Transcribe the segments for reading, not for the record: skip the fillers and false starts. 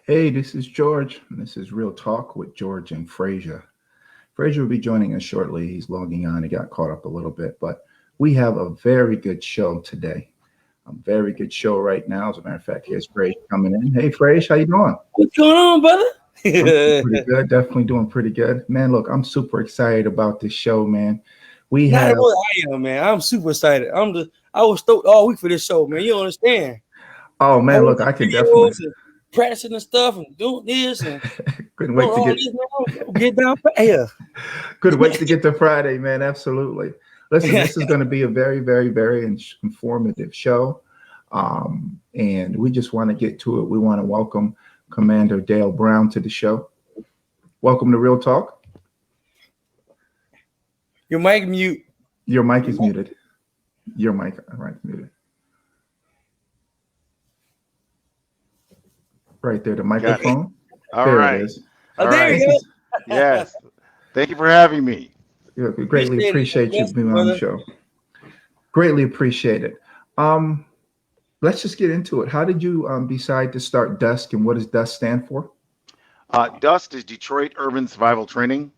Hey, this is George. This is Real Talk with George and Frazier. Frazier will be joining us shortly. He's logging on. He got caught up a little bit, but we have a very good show today. A very good show right now. As a matter of fact, here's Frazier coming in. Hey, Frazier, how you doing? What's going on, brother? I'm doing Not pretty good. Definitely doing pretty good. Man, look, I'm super excited about this show, man. We have, really I am, man. I'm super excited. I was stoked all week for this show, man. You don't understand. oh, I man, was look, I can definitely, videos and practicing and stuff and doing this and couldn't doing wait to all get, this, man. I'm get down here. couldn't wait to get to Friday, man. Absolutely. Listen, this is going to be a very, very, very informative show. And we just want to get to it. We want to welcome Commander Dale Brown to the show. Welcome to Real Talk. Your mic mute. Your mic is muted. Your mic, right, muted. Right there, the Got it. microphone. All There it right. is. All There right. you Thank you. go. Yes. Thank you for having me. Yeah, we greatly Appreciate it. appreciate you Bless you, being on the brother. show. Greatly appreciate it. Um, let's just get into it. How did you decide to start Dusk, and what does Dusk stand for? DUST is Detroit Urban Survival Training,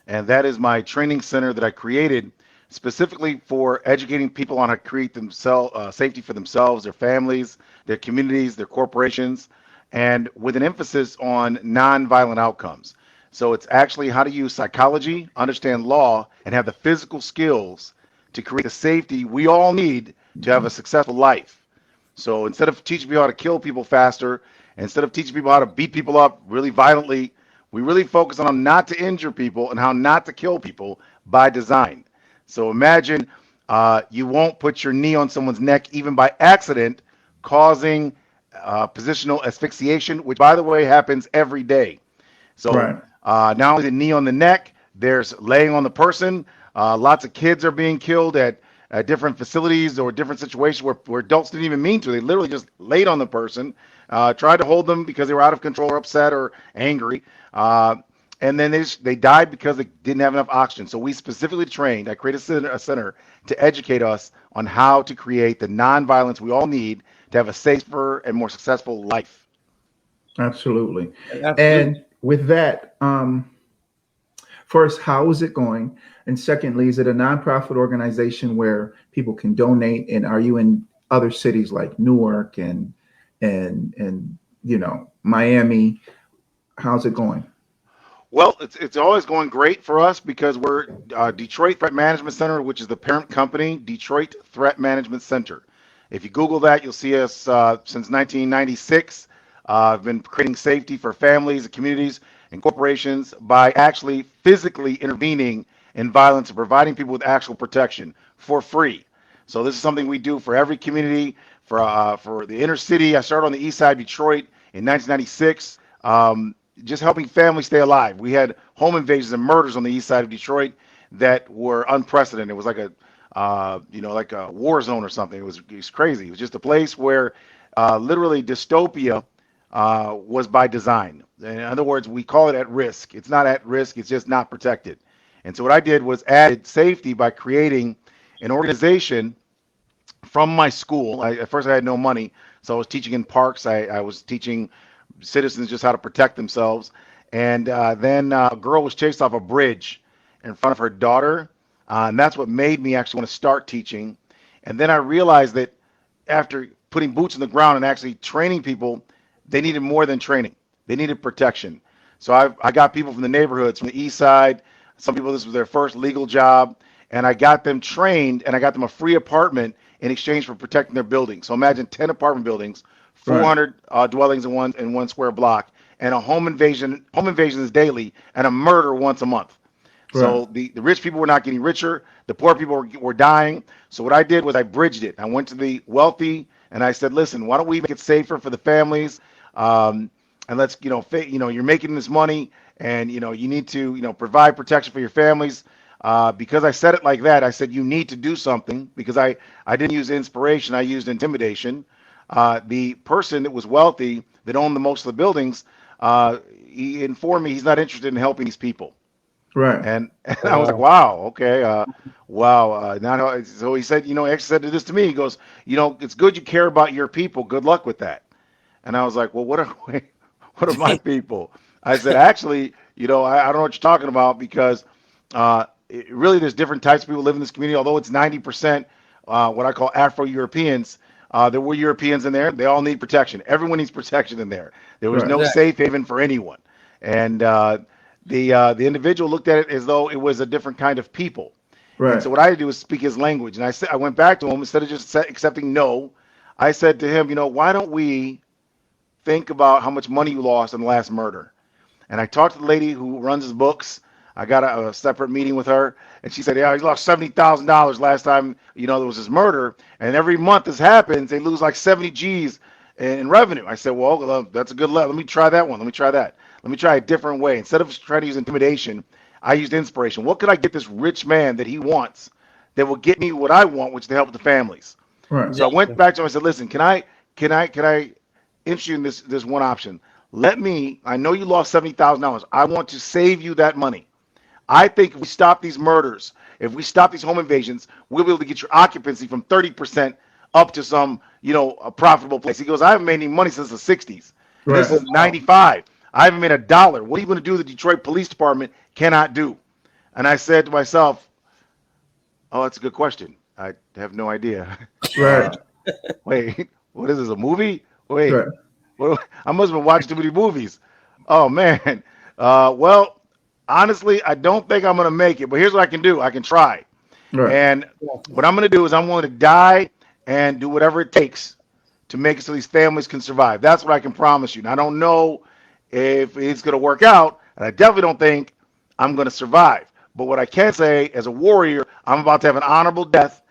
and that is my training center that I created specifically for educating people on how to create themselves safety for themselves, their families, their communities, their corporations, and with an emphasis on nonviolent outcomes. So it's actually how to use psychology, understand law, and have the physical skills to create the safety we all need to have a successful life. So instead of teaching people how to kill people faster, instead of teaching people how to beat people up really violently, we really focus on how not to injure people and how not to kill people by design. So imagine you won't put your knee on someone's neck even by accident, causing positional asphyxiation, which, by the way, happens every day. So Right. not only the knee on the neck, there's laying on the person. Lots of kids are being killed at different facilities or different situations where adults didn't even mean to. They literally just laid on the person, tried to hold them because they were out of control or upset or angry. And then they died because they didn't have enough oxygen. So we specifically trained, I created a center to educate us on how to create the nonviolence we all need to have a safer and more successful life. Absolutely. Absolutely. And with that, first, how is it going? And secondly, is it a nonprofit organization where people can donate? And are you in other cities like Newark and Miami? How's it going? Well, it's always going great for us because we're Detroit Threat Management Center, which is the parent company, Detroit Threat Management Center. If you Google that, you'll see us since 1996. I've been creating safety for families, communities, and corporations by actually physically intervening in violence and providing people with actual protection for free. So this is something we do for every community, for the inner city. I started on the east side of Detroit in 1996. Just helping families stay alive. We had home invasions and murders on the east side of Detroit that were unprecedented. It was like like a war zone or something. It was crazy. It was just a place where literally dystopia was by design. In other words, we call it at risk. It's not at risk. It's just not protected. And so what I did was added safety by creating an organization from my school. At first, I had no money, so I was teaching in parks. I was teaching citizens just how to protect themselves. And then a girl was chased off a bridge in front of her daughter. And that's what made me actually want to start teaching. And then I realized that after putting boots on the ground and actually training people, they needed more than training. They needed protection. So I got people from the neighborhoods, from the east side. Some people, this was their first legal job. And I got them trained and I got them a free apartment in exchange for protecting their building. So imagine 10 apartment buildings, Right. 400 dwellings in one square block, and a home invasion. Home invasion is daily, and a murder once a month. Right. So the rich people were not getting richer, the poor people were dying. So what I did was I bridged it. I went to the wealthy and I said, listen, why don't we make it safer for the families? And let's you're making this money, and you need to provide protection for your families. Because I said it like that, I said you need to do something because I didn't use inspiration, I used intimidation. The person that was wealthy that owned the most of the buildings, he informed me he's not interested in helping these people. Right. And I was like, Wow. wow, okay, wow. Now, so he said, actually said this to me. He goes, it's good you care about your people. Good luck with that. And I was like, well, what are we, one of my people. I said, actually, I don't know what you're talking about because really there's different types of people live in this community. Although it's 90% what I call Afro-Europeans, there were Europeans in there. They all need protection. Everyone needs protection in there. There was Right. no Exactly. safe haven for anyone. And the individual looked at it as though it was a different kind of people. And Right. so what I had to do was speak his language. And I went back to him instead of just accepting no. I said to him, why don't we think about how much money you lost in the last murder? And I talked to the lady who runs his books. I got a separate meeting with her, and she said, "Yeah, he lost $70,000 last time. There was his murder, and every month this happens, they lose like 70 G's in revenue." I said, "Well, that's a good level. Let me try that one. Let me try that. Let me try a different way. Instead of trying to use intimidation, I used inspiration. What could I get this rich man that he wants that will get me what I want, which is to help the families?" Right. So I went back to him. I said, "Listen, can I interest you in this one option? I know you lost $70,000. I want to save you that money. I think if we stop these murders, if we stop these home invasions, we'll be able to get your occupancy from 30% up to some, a profitable place." He goes, "I haven't made any money since the 60s. And this Right. is 95. I haven't made a dollar. What are you going to do the Detroit Police Department cannot do?" And I said to myself, "Oh, that's a good question. I have no idea." Right. Wait, what is this, a movie? Wait, Right. I must have been watching too many movies. Oh, man. Well, honestly, I don't think I'm going to make it, but here's what I can do. I can try. Right. And what I'm going to do is I'm willing to die and do whatever it takes to make it so these families can survive. That's what I can promise you. And I don't know if it's going to work out, and I definitely don't think I'm going to survive. But what I can say, as a warrior, I'm about to have an honorable death,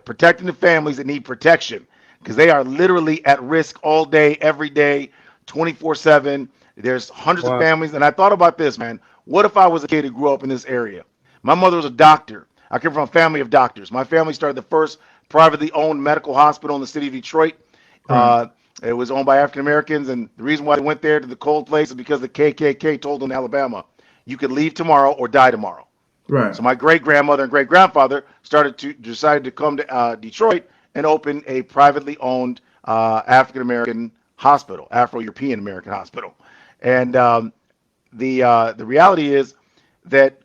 protecting the families that need protection because they are literally at risk all day, every day, 24/7. There's hundreds of Wow. families. And I thought about this, man. What if I was a kid who grew up in this area? My mother was a doctor. I came from a family of doctors. My family started the first privately owned medical hospital in the city of Detroit. Right. It was owned by African Americans, and the reason why they went there to the cold place is because the KKK told them in Alabama, "You could leave tomorrow or die tomorrow." Right. So my great grandmother and great grandfather decided to come to Detroit and open a privately owned African American hospital, Afro European American hospital. And the reality is that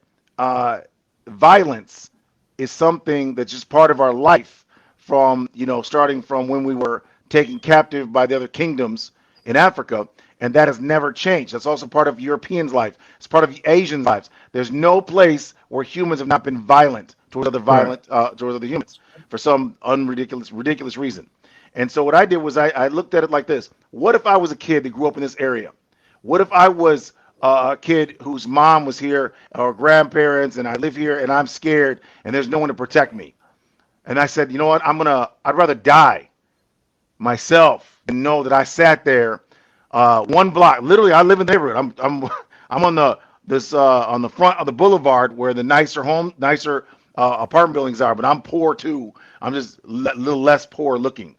violence is something that's just part of our life from starting from when we were taken captive by the other kingdoms in Africa, and that has never changed. That's also part of Europeans' life. It's part of the Asians' lives. There's no place where humans have not been violent towards other humans for some ridiculous reason. And so what I did was I looked at it like this: what if I was a kid that grew up in this area? What if I was a kid whose mom was here or grandparents, and I live here and I'm scared and there's no one to protect me? And I said, you know what? I'd rather die myself and know that I sat there one block. Literally, I live in the neighborhood. I'm on on the front of the boulevard where the nicer apartment buildings are. But I'm poor too. I'm just a little less poor looking.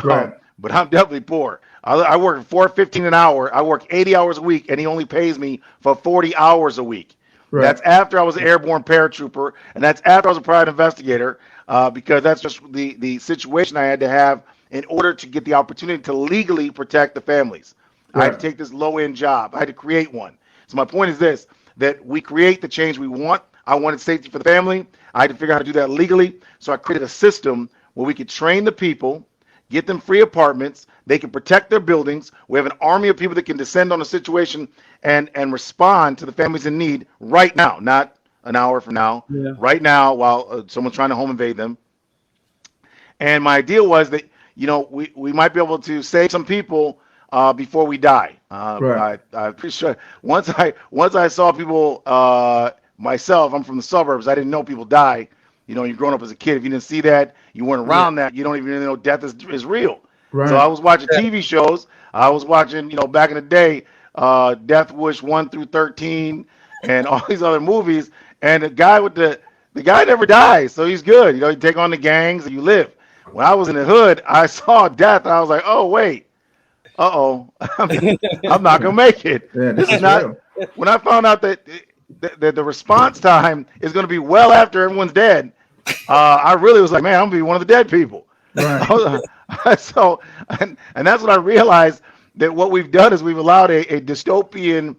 Right. But I'm definitely poor. I work $4.15 an hour. I work 80 hours a week, and he only pays me for 40 hours a week. Right. That's after I was an airborne paratrooper, and that's after I was a private investigator, because that's just the situation I had to have in order to get the opportunity to legally protect the families. I had to Right. take this low-end job. I had to create one. So my point is this, that we create the change we want. I wanted safety for the family. I had to figure out how to do that legally. So I created a system where we could train the people, get them free apartments. They can protect their buildings. We have an army of people that can descend on a situation and respond to the families in need right now, not an hour from now, Yeah. right now while someone's trying to home invade them. And my idea was that, we might be able to save some people before we die. Right. I'm pretty sure once I saw people myself, I'm from the suburbs. I didn't know people die. You're growing up as a kid. If you didn't see that, you weren't Yeah. around that. You don't even really know death is real. So I Right. was watching TV shows. I was watching, back in the day, Death Wish 1 through 13, and all these other movies. And the guy never dies, so he's good. You take on the gangs and you live. When I was in the hood, I saw death, and I was like, oh wait, uh-oh, I'm not gonna make it. Yeah, This this is is not. real. When I found out that the response time is going to be well after everyone's dead, I really was like, man, I'm gonna be one of the dead people. Right. So, and that's what I realized that what we've done is we've allowed a dystopian,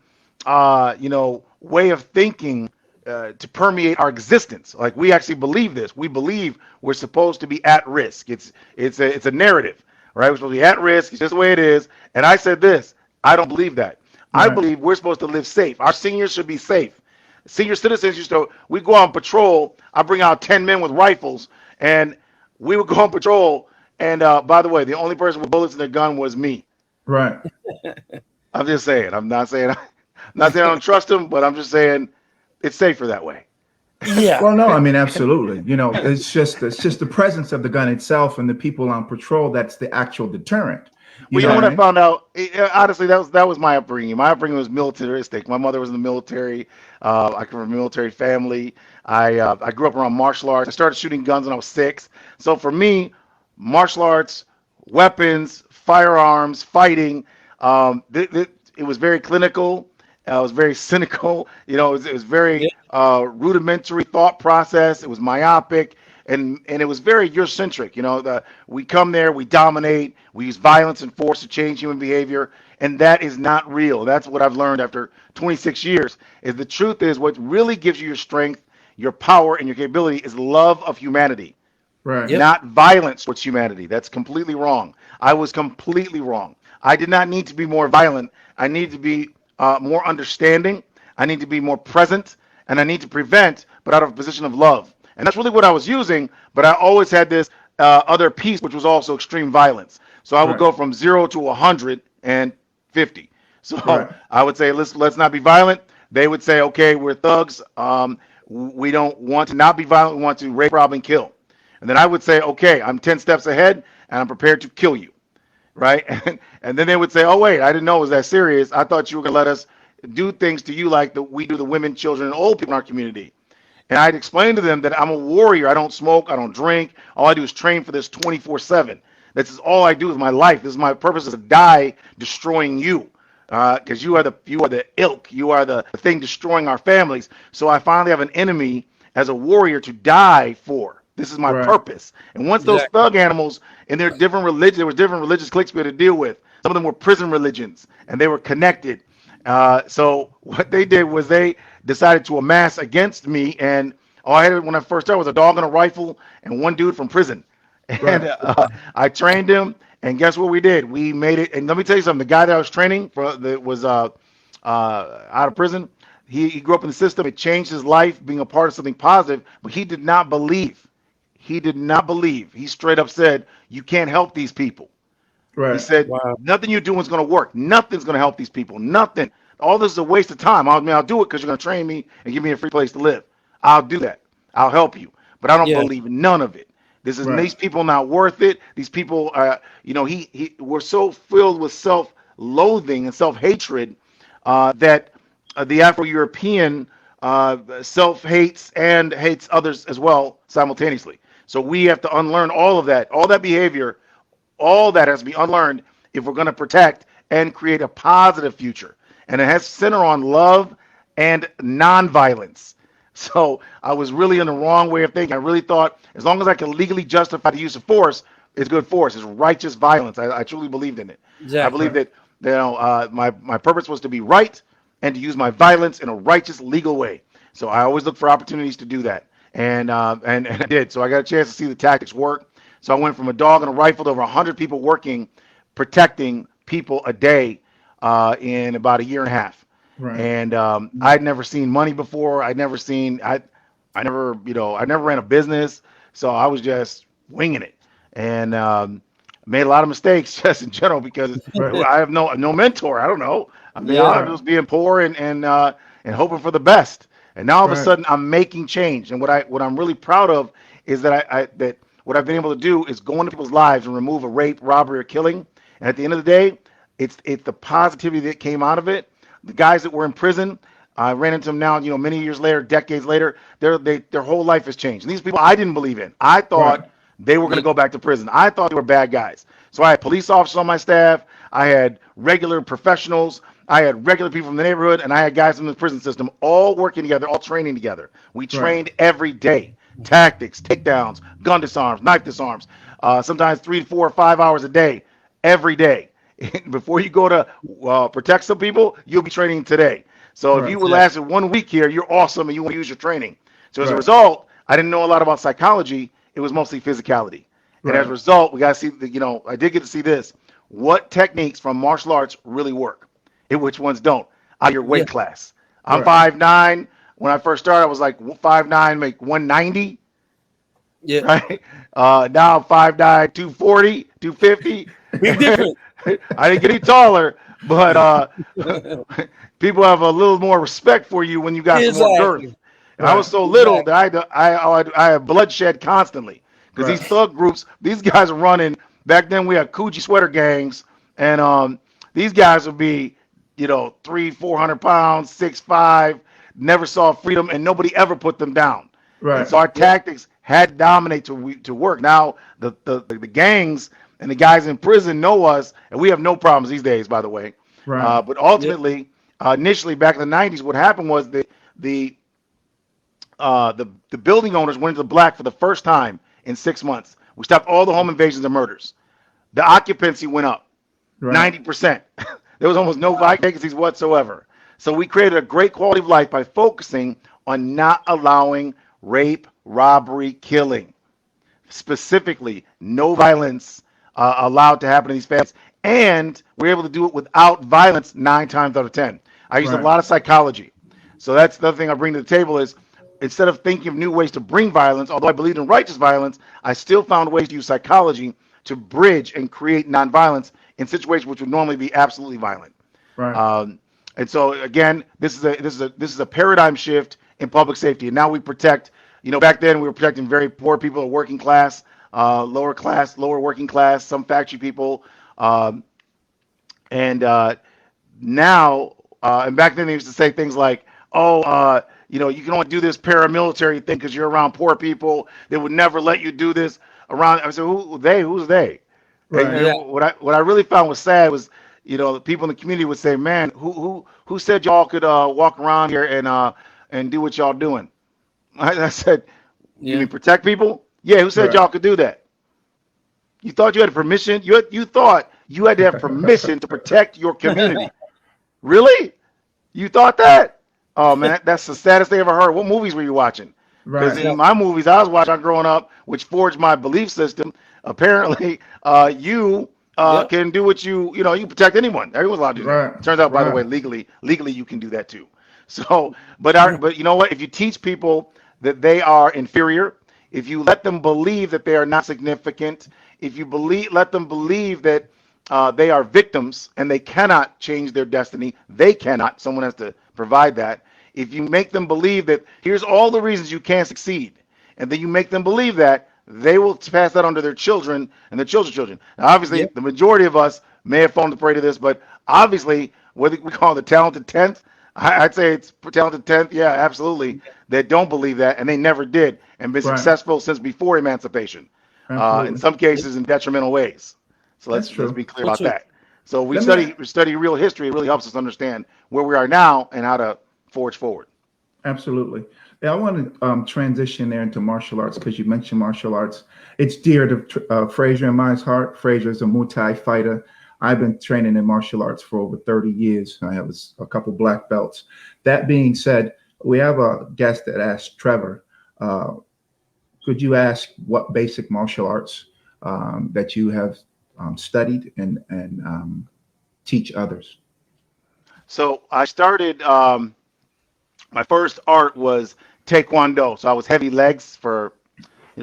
way of thinking to permeate our existence. Like we actually believe this. We believe we're supposed to be at risk. It's a narrative, right? We're supposed to be at risk. It's just the way it is. And I said this. I don't believe that. I Right. believe we're supposed to live safe. Our seniors should be safe. Senior citizens used to. We go on patrol. I bring out 10 men with rifles, and we would go on patrol. And by the way, the only person with bullets in their gun was me. Right. I'm just saying. I'm not saying. I'm not saying I don't trust them, but I'm just saying it's safer that way. Yeah. Well, no, I mean, absolutely. It's just the presence of the gun itself and the people on patrol that's the actual deterrent. Well, you know what what I I mean? found out? Honestly, that was my upbringing. My upbringing was militaristic. My mother was in the military. I come from a military family. I grew up around martial arts. I started shooting guns when I was 6. So for me, martial arts, weapons, firearms, fighting, it was very clinical. It was very cynical. It was Yeah. very rudimentary thought process. It was myopic, and it was very Eurocentric. We come there, we dominate, we use violence and force to change human behavior, and that is not real. That's what I've learned after 26 years. Is the truth is what really gives you your strength, your power, and your capability is love of humanity, Right. Yep. not violence towards humanity. That's completely wrong. I was completely wrong. I did not need to be more violent. I need to be more understanding. I need to be more present, and I need to prevent, but out of a position of love. And that's really what I was using. But I always had this other piece, which was also extreme violence. So I would Right. go from 0 to 150. So Right. I would say let's not be violent. They would say, okay, we're thugs. We don't want to not be violent. We want to rape, rob, and kill. And then I would say, okay, I'm 10 steps ahead, and I'm prepared to kill you, right? And then they would say, oh, wait, I didn't know it was that serious. I thought you were going to let us do things to you like we do the women, children, and old people in our community. And I'd explain to them that I'm a warrior. I don't smoke. I don't drink. All I do is train for this 24/7. This is all I do with my life. This is my purpose, is to die destroying you. Because you are the ilk. You are the thing destroying our families. So I finally have an enemy as a warrior to die for. This is my Right. purpose. And once those Exactly. thug animals and their different religions, there was different religious cliques we had to deal with. Some of them were prison religions, and they were connected. So what they did was they decided to amass against me, and all I had when I first started was a dog and a rifle and one dude from prison. And Right. I trained him, and guess what we did? We made it. And let me tell you something. The guy that I was training for that was out of prison. He grew up in the system. It changed his life, being a part of something positive. But he did not believe. He did not believe. He straight up said, "You can't help these people." He Right. said, Wow. "Nothing you're doing is going to work. Nothing's going to help these people. Nothing. All this is a waste of time. I'll do it because you're going to train me and give me a free place to live. I'll do that. I'll help you. But I don't Yeah. believe none of it. Right. These people not worth it. These people, we're so filled with self-loathing and self-hatred that the Afro-European self-hates and hates others as well simultaneously. So we have to unlearn all that behavior, all that has to be unlearned if we're going to protect and create a positive future. And it has to center on love and nonviolence. So I was really in the wrong way of thinking. I really thought as long as I can legally justify the use of force, it's good force. It's righteous violence. I truly believed in it. I Exactly. believe that my purpose was to be right and to use my violence in a righteous, legal way. So I always look for opportunities to do that, and I did. So I got a chance to see the tactics work. So I went from a dog and a rifle to over 100 people working, protecting people a day in about a year and a half. Right. And I'd never seen money before. I never ran a business. So I was just winging it, and made a lot of mistakes just in general because Right. I have no mentor. I don't know. I mean, Yeah. I'm just being poor and hoping for the best. And now all of a Right. sudden I'm making change. And what I'm really proud of is that that what I've been able to do is go into people's lives and remove a rape, robbery, or killing. And at the end of the day, it's the positivity that came out of it. The guys that were in prison, I ran into them now, many years later, decades later, their whole life has changed. And these people I didn't believe in. I Right. thought they were going to go back to prison. I thought they were bad guys. So I had police officers on my staff. I had regular professionals. I had regular people from the neighborhood, and I had guys from the prison system all working together, all training together. We Right. trained every day. Tactics, takedowns, gun disarms, knife disarms, sometimes 3, 4, 5 hours a day, every day. before you go to protect some people, you'll be training today. So if Right. you will last 1 week here, you're awesome and you want to use your training. So as a Right. result, I didn't know a lot about psychology. It was mostly physicality. And as a Right. result, we got to see, I did get to see this. What techniques from martial arts really work and which ones don't out of your Yeah. weight class. I'm Right. 5'9". When I first started, I was like 5'9", make 190, Yeah. right? Now I'm 5'9", 240, 250. Big difference. I didn't get any taller, but people have a little more respect for you when you got some more girth. Exactly. And I was Right. so little Exactly. that I had bloodshed constantly because these Right. thug groups, these guys are running. Back then we had Coogi sweater gangs, and these guys would be, 300-400 pounds, 6'5", never saw freedom, and nobody ever put them down. And Right. so our Yeah. tactics had to dominate to work. Now the gangs and the guys in prison know us, and we have no problems these days, by the way. Right. But Yeah. ultimately, initially back in the 90s, what happened was the the building owners went into the black for the first time in 6 months. We stopped all the home invasions and murders. The occupancy went up Right. 90%. There was almost no Wow. vacancies whatsoever. So we created a great quality of life by focusing on not allowing rape, robbery, killing. Specifically, no violence allowed to happen in these families. And we're able to do it without violence 9 times out of 10. I use a Right. lot of psychology. So that's the other thing I bring to the table is instead of thinking of new ways to bring violence, although I believed in righteous violence, I still found ways to use psychology to bridge and create nonviolence in situations which would normally be absolutely violent. Right. And so again, this is a paradigm shift in public safety. And now we protect. Back then we were protecting very poor people, working class, lower working class, some factory people, um, and now and back then they used to say things like, "Oh, you can only do this paramilitary thing because you're around poor people. They would never let you do this around." I said, "Who they? Who's they?" And Right. Yeah. what I really found was sad was, the people in the community would say, "Man, who said y'all could walk around here and do what y'all doing?" I said, "You Yeah. mean protect people? Yeah. Who said Right. y'all could do that? You thought you had permission? You thought you had to have permission to protect your community? Really? You thought that? Oh man, that's the saddest thing I ever heard. What movies were you watching? Because Right. in Exactly. my movies I was watching growing up, which forged my belief system, apparently you Yep. can do what you protect anyone. Everyone's allowed to do that. Right. It turns out, by the way, Right. legally you can do that too. So, but you know what? If you teach people that they are inferior, if you let them believe that they are not significant, if you let them believe that they are victims and they cannot change their destiny, they cannot. Someone has to provide that. If you make them believe that here's all the reasons you can't succeed, and then you make them believe that, they will pass that on to their children and their children's children. Now, obviously, Yep. the majority of us may have fallen prey to this, but obviously, what we call the talented 10th, I'd say it's talented 10th, yeah, absolutely, that don't believe that, and they never did, and been Right. successful since before emancipation, in Absolutely. some cases in detrimental ways. So That's let's true. be clear So about true. that. So we Let me. study real history. It really helps us understand where we are now and how to forge forward. Absolutely. Yeah, I want to transition there into martial arts because you mentioned martial arts. It's dear to Frazier and my heart. Frazier is a Muay Thai fighter. I've been training in martial arts for over 30 years. I have a couple black belts. That being said, we have a guest that asked Trevor, uh, could you ask what basic martial arts that you have studied and teach others? So I started. My first art was Taekwondo. So I was heavy legs for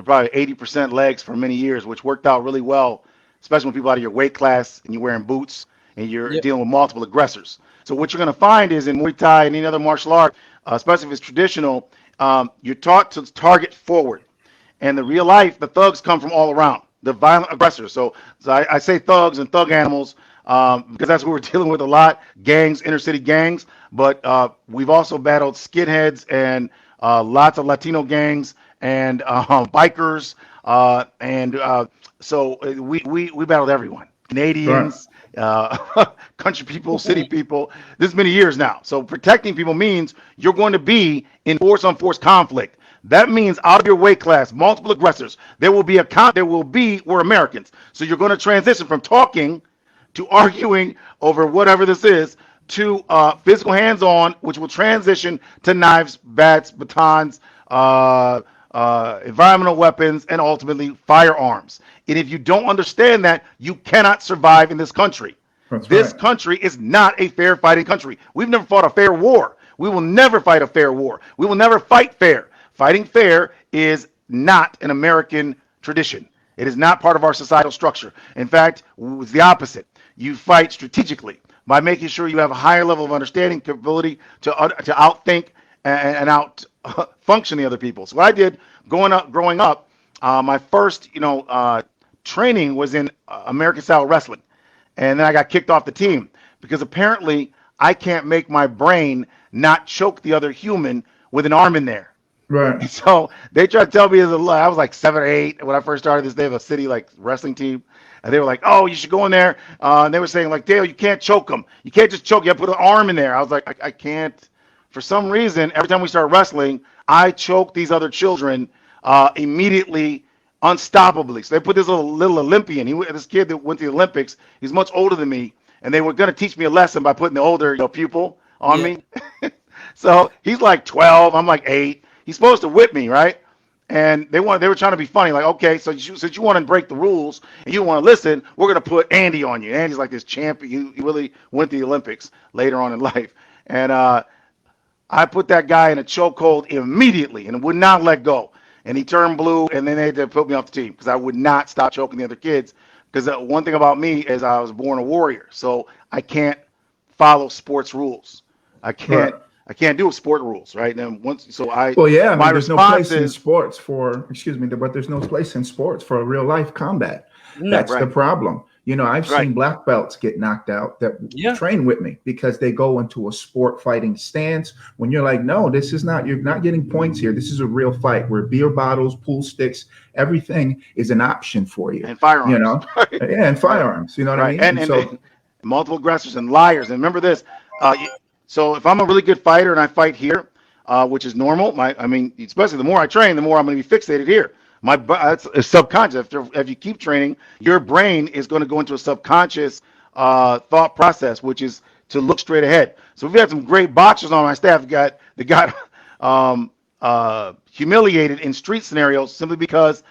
probably 80% legs for many years, which worked out really well, especially when people out of your weight class and you're wearing boots and you're Yep. dealing with multiple aggressors. So what you're going to find is in Muay Thai and any other martial art, especially if it's traditional, you're taught to target forward. And the real life, the thugs come from all around, the violent aggressors. So I say thugs and thug animals because that's what we're dealing with a lot, gangs, inner city gangs. But we've also battled skinheads and lots of Latino gangs and bikers. So we battled everyone, Right. Canadians, country people, city people. This is many years now. So protecting people means you're going to be in force on force conflict. That means out of your weight class, multiple aggressors. There will be we're Americans. So you're going to transition from talking to arguing over whatever this is to physical hands-on, which will transition to knives, bats, batons, environmental weapons, and ultimately firearms. And if you don't understand that, you cannot survive in this country. That's This right. country is not a fair fighting country. We've never fought a fair war. We will never fight a fair war. We will never fight fair. Fighting fair is not an American tradition. It is not part of our societal structure. In fact, it's the opposite. You fight strategically by making sure you have a higher level of understanding, capability to outthink and out function the other people. So what I did growing up, my first training was in American style wrestling, and then I got kicked off the team because apparently I can't make my brain not choke the other human with an arm in there. Right. So they tried to tell me I was like 7 or 8 when I first started this. They have a city like wrestling team, and they were like, "Oh, you should go in there." And they were saying like, "Dale, you can't choke them. You can't just choke. You have to put an arm in there." I was like, I can't. For some reason, every time we start wrestling, I choke these other children immediately, unstoppably. So they put this little Olympian. This kid that went to the Olympics. He's much older than me, and they were going to teach me a lesson by putting the older pupil on Yeah. me. So he's like 12. I'm like 8. He's supposed to whip me, right? And they were trying to be funny, like, okay, so since you want to break the rules and you don't want to listen, we're gonna put Andy on you. Andy's like this champion. He really went to the Olympics later on in life, and I put that guy in a chokehold immediately and would not let go. And he turned blue, and then they had to put me off the team because I would not stop choking the other kids. Because one thing about me is I was born a warrior, so I can't follow sports rules. I can't. Right. I can't do sport rules, right? And Well, yeah, I my mean, there's no response place in is sports for, excuse me, but there's no place in sports for a real life combat. No. That's the right, problem. I've right. seen black belts get knocked out that Yeah. train with me because they go into a sport fighting stance when you're like, no, this is not, you're not getting points here. This is a real fight where beer bottles, pool sticks, everything is an option for you, And firearms, you know? right, Yeah, and right, firearms, you know what I right. mean? And so, And multiple aggressors and liars. And remember this. So if I'm a really good fighter and I fight here, which is normal, especially the more I train, the more I'm going to be fixated here. It's subconscious. If you keep training, your brain is going to go into a subconscious thought process, which is to look straight ahead. So we've had some great boxers on my staff that got humiliated in street scenarios simply because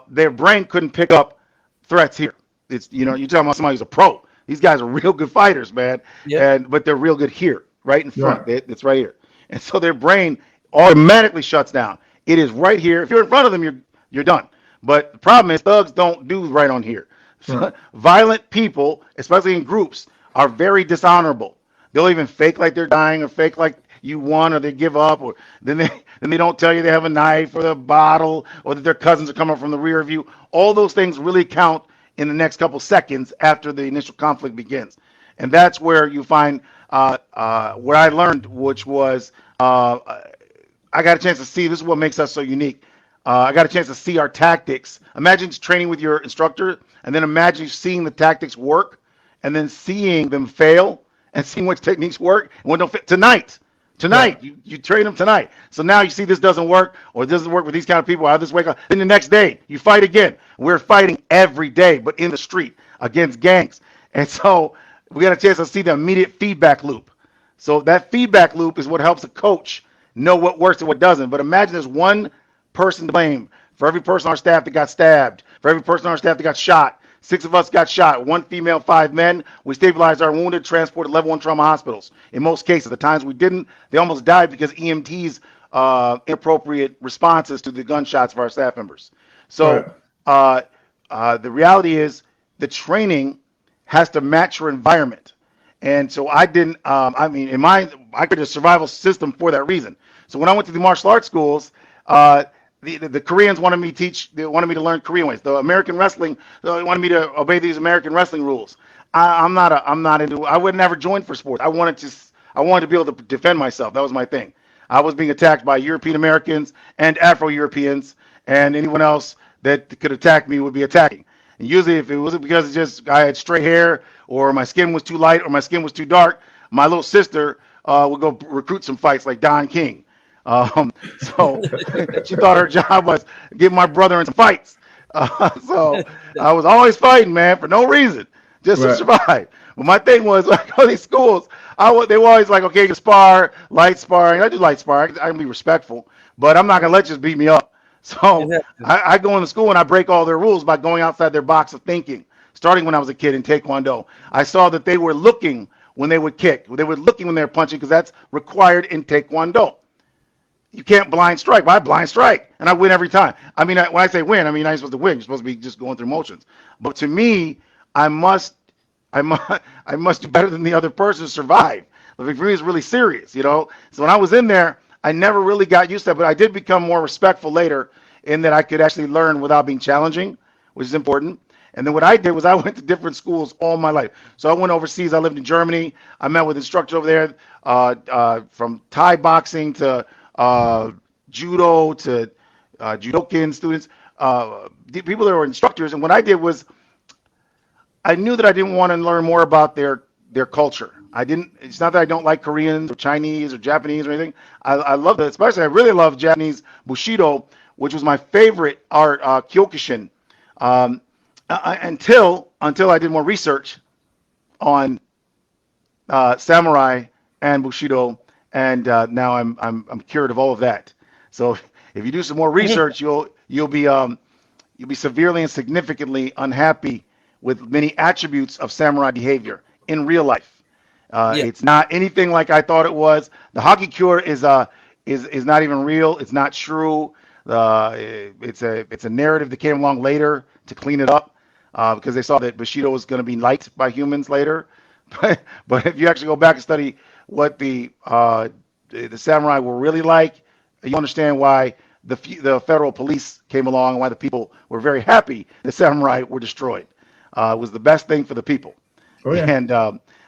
their brain couldn't pick up threats here. You're talking about somebody who's a pro. These guys are real good fighters, man, Yeah. but they're real good here, right in front. right, It's right here, and so their brain automatically shuts down. It is right here. If you're in front of them, you're done. But the problem is thugs don't do right on here. right, Violent people, especially in groups, are very dishonorable. They'll even fake like they're dying or fake like you won or they give up or then they don't tell you they have a knife or a bottle or that their cousins are coming from the rear view. All those things really count in the next couple seconds after the initial conflict begins. And that's where you find what I learned, which was I got a chance to see, this is what makes us so unique. I got a chance to see our tactics. Imagine training with your instructor, and then imagine seeing the tactics work, and then seeing them fail, and seeing which techniques work and what don't fit. Tonight, right, you train them tonight. So now you see this doesn't work, or it doesn't work with these kind of people. I just wake up. Then the next day, you fight again. We're fighting every day, but in the street against gangs. And so we got a chance to see the immediate feedback loop. So that feedback loop is what helps a coach know what works and what doesn't. But imagine there's one person to blame for every person on our staff that got stabbed, for every person on our staff that got shot. 6 of us got shot, 1 female, 5 men. We stabilized our wounded, transported level 1 trauma hospitals. In most cases, the times we didn't, they almost died because EMTs inappropriate responses to the gunshots of our staff members. So the reality is the training has to match your environment. And so I didn't, I created a survival system for that reason. So when I went to the martial arts schools, the Koreans wanted me to learn Korean ways. The American wrestling, they wanted me to obey these American wrestling rules. I would never join for sports. I wanted to be able to defend myself. That was my thing. I was being attacked by European Americans and Afro Europeans, and anyone else that could attack me would be attacking. And usually, if it wasn't because I had straight hair, or my skin was too light, or my skin was too dark, my little sister would go recruit some fights like Don King. So she thought her job was get my brother in some fights. So I was always fighting, man, for no reason. just to Right. survive. But my thing was like all these schools, they were always like, okay, you can spar, light sparring. I do light sparring. I can be respectful, but I'm not gonna let you just beat me up. So Exactly. I go into school and I break all their rules by going outside their box of thinking. Starting when I was a kid in Taekwondo, I saw that they were looking when they would kick. They were looking when they were punching because that's required in Taekwondo. You can't blind strike. But I blind strike, and I win every time. I mean, when I say win, I mean I'm supposed to win. You're supposed to be just going through motions. But to me, I must, I must, I must do better than the other person to survive. Like, for me, it's really serious, you know. So when I was in there, I never really got used to that, but I did become more respectful later, in that I could actually learn without being challenging, which is important. And then what I did was I went to different schools all my life. So I went overseas. I lived in Germany. I met with instructors over there, from Thai boxing to judo to judokan students, people that were instructors. And what I did was I knew that I didn't want to learn more about their culture. I didn't. It's not that I don't like Koreans or Chinese or Japanese or anything. I love it, especially I really love Japanese Bushido, which was my favorite art, Kyokushin. Until I did more research on samurai and Bushido, and now I'm cured of all of that. So if you do some more research, you'll be severely and significantly unhappy with many attributes of samurai behavior in real life. Yeah. It's not anything like I thought it was. The hockey cure is not even real. It's not true. It's a narrative that came along later to clean it up, because they saw that Bushido was going to be liked by humans later. But if you actually go back and study what the samurai were really like, you understand why the federal police came along and why the people were very happy the samurai were destroyed. It was the best thing for the people. Oh yeah. And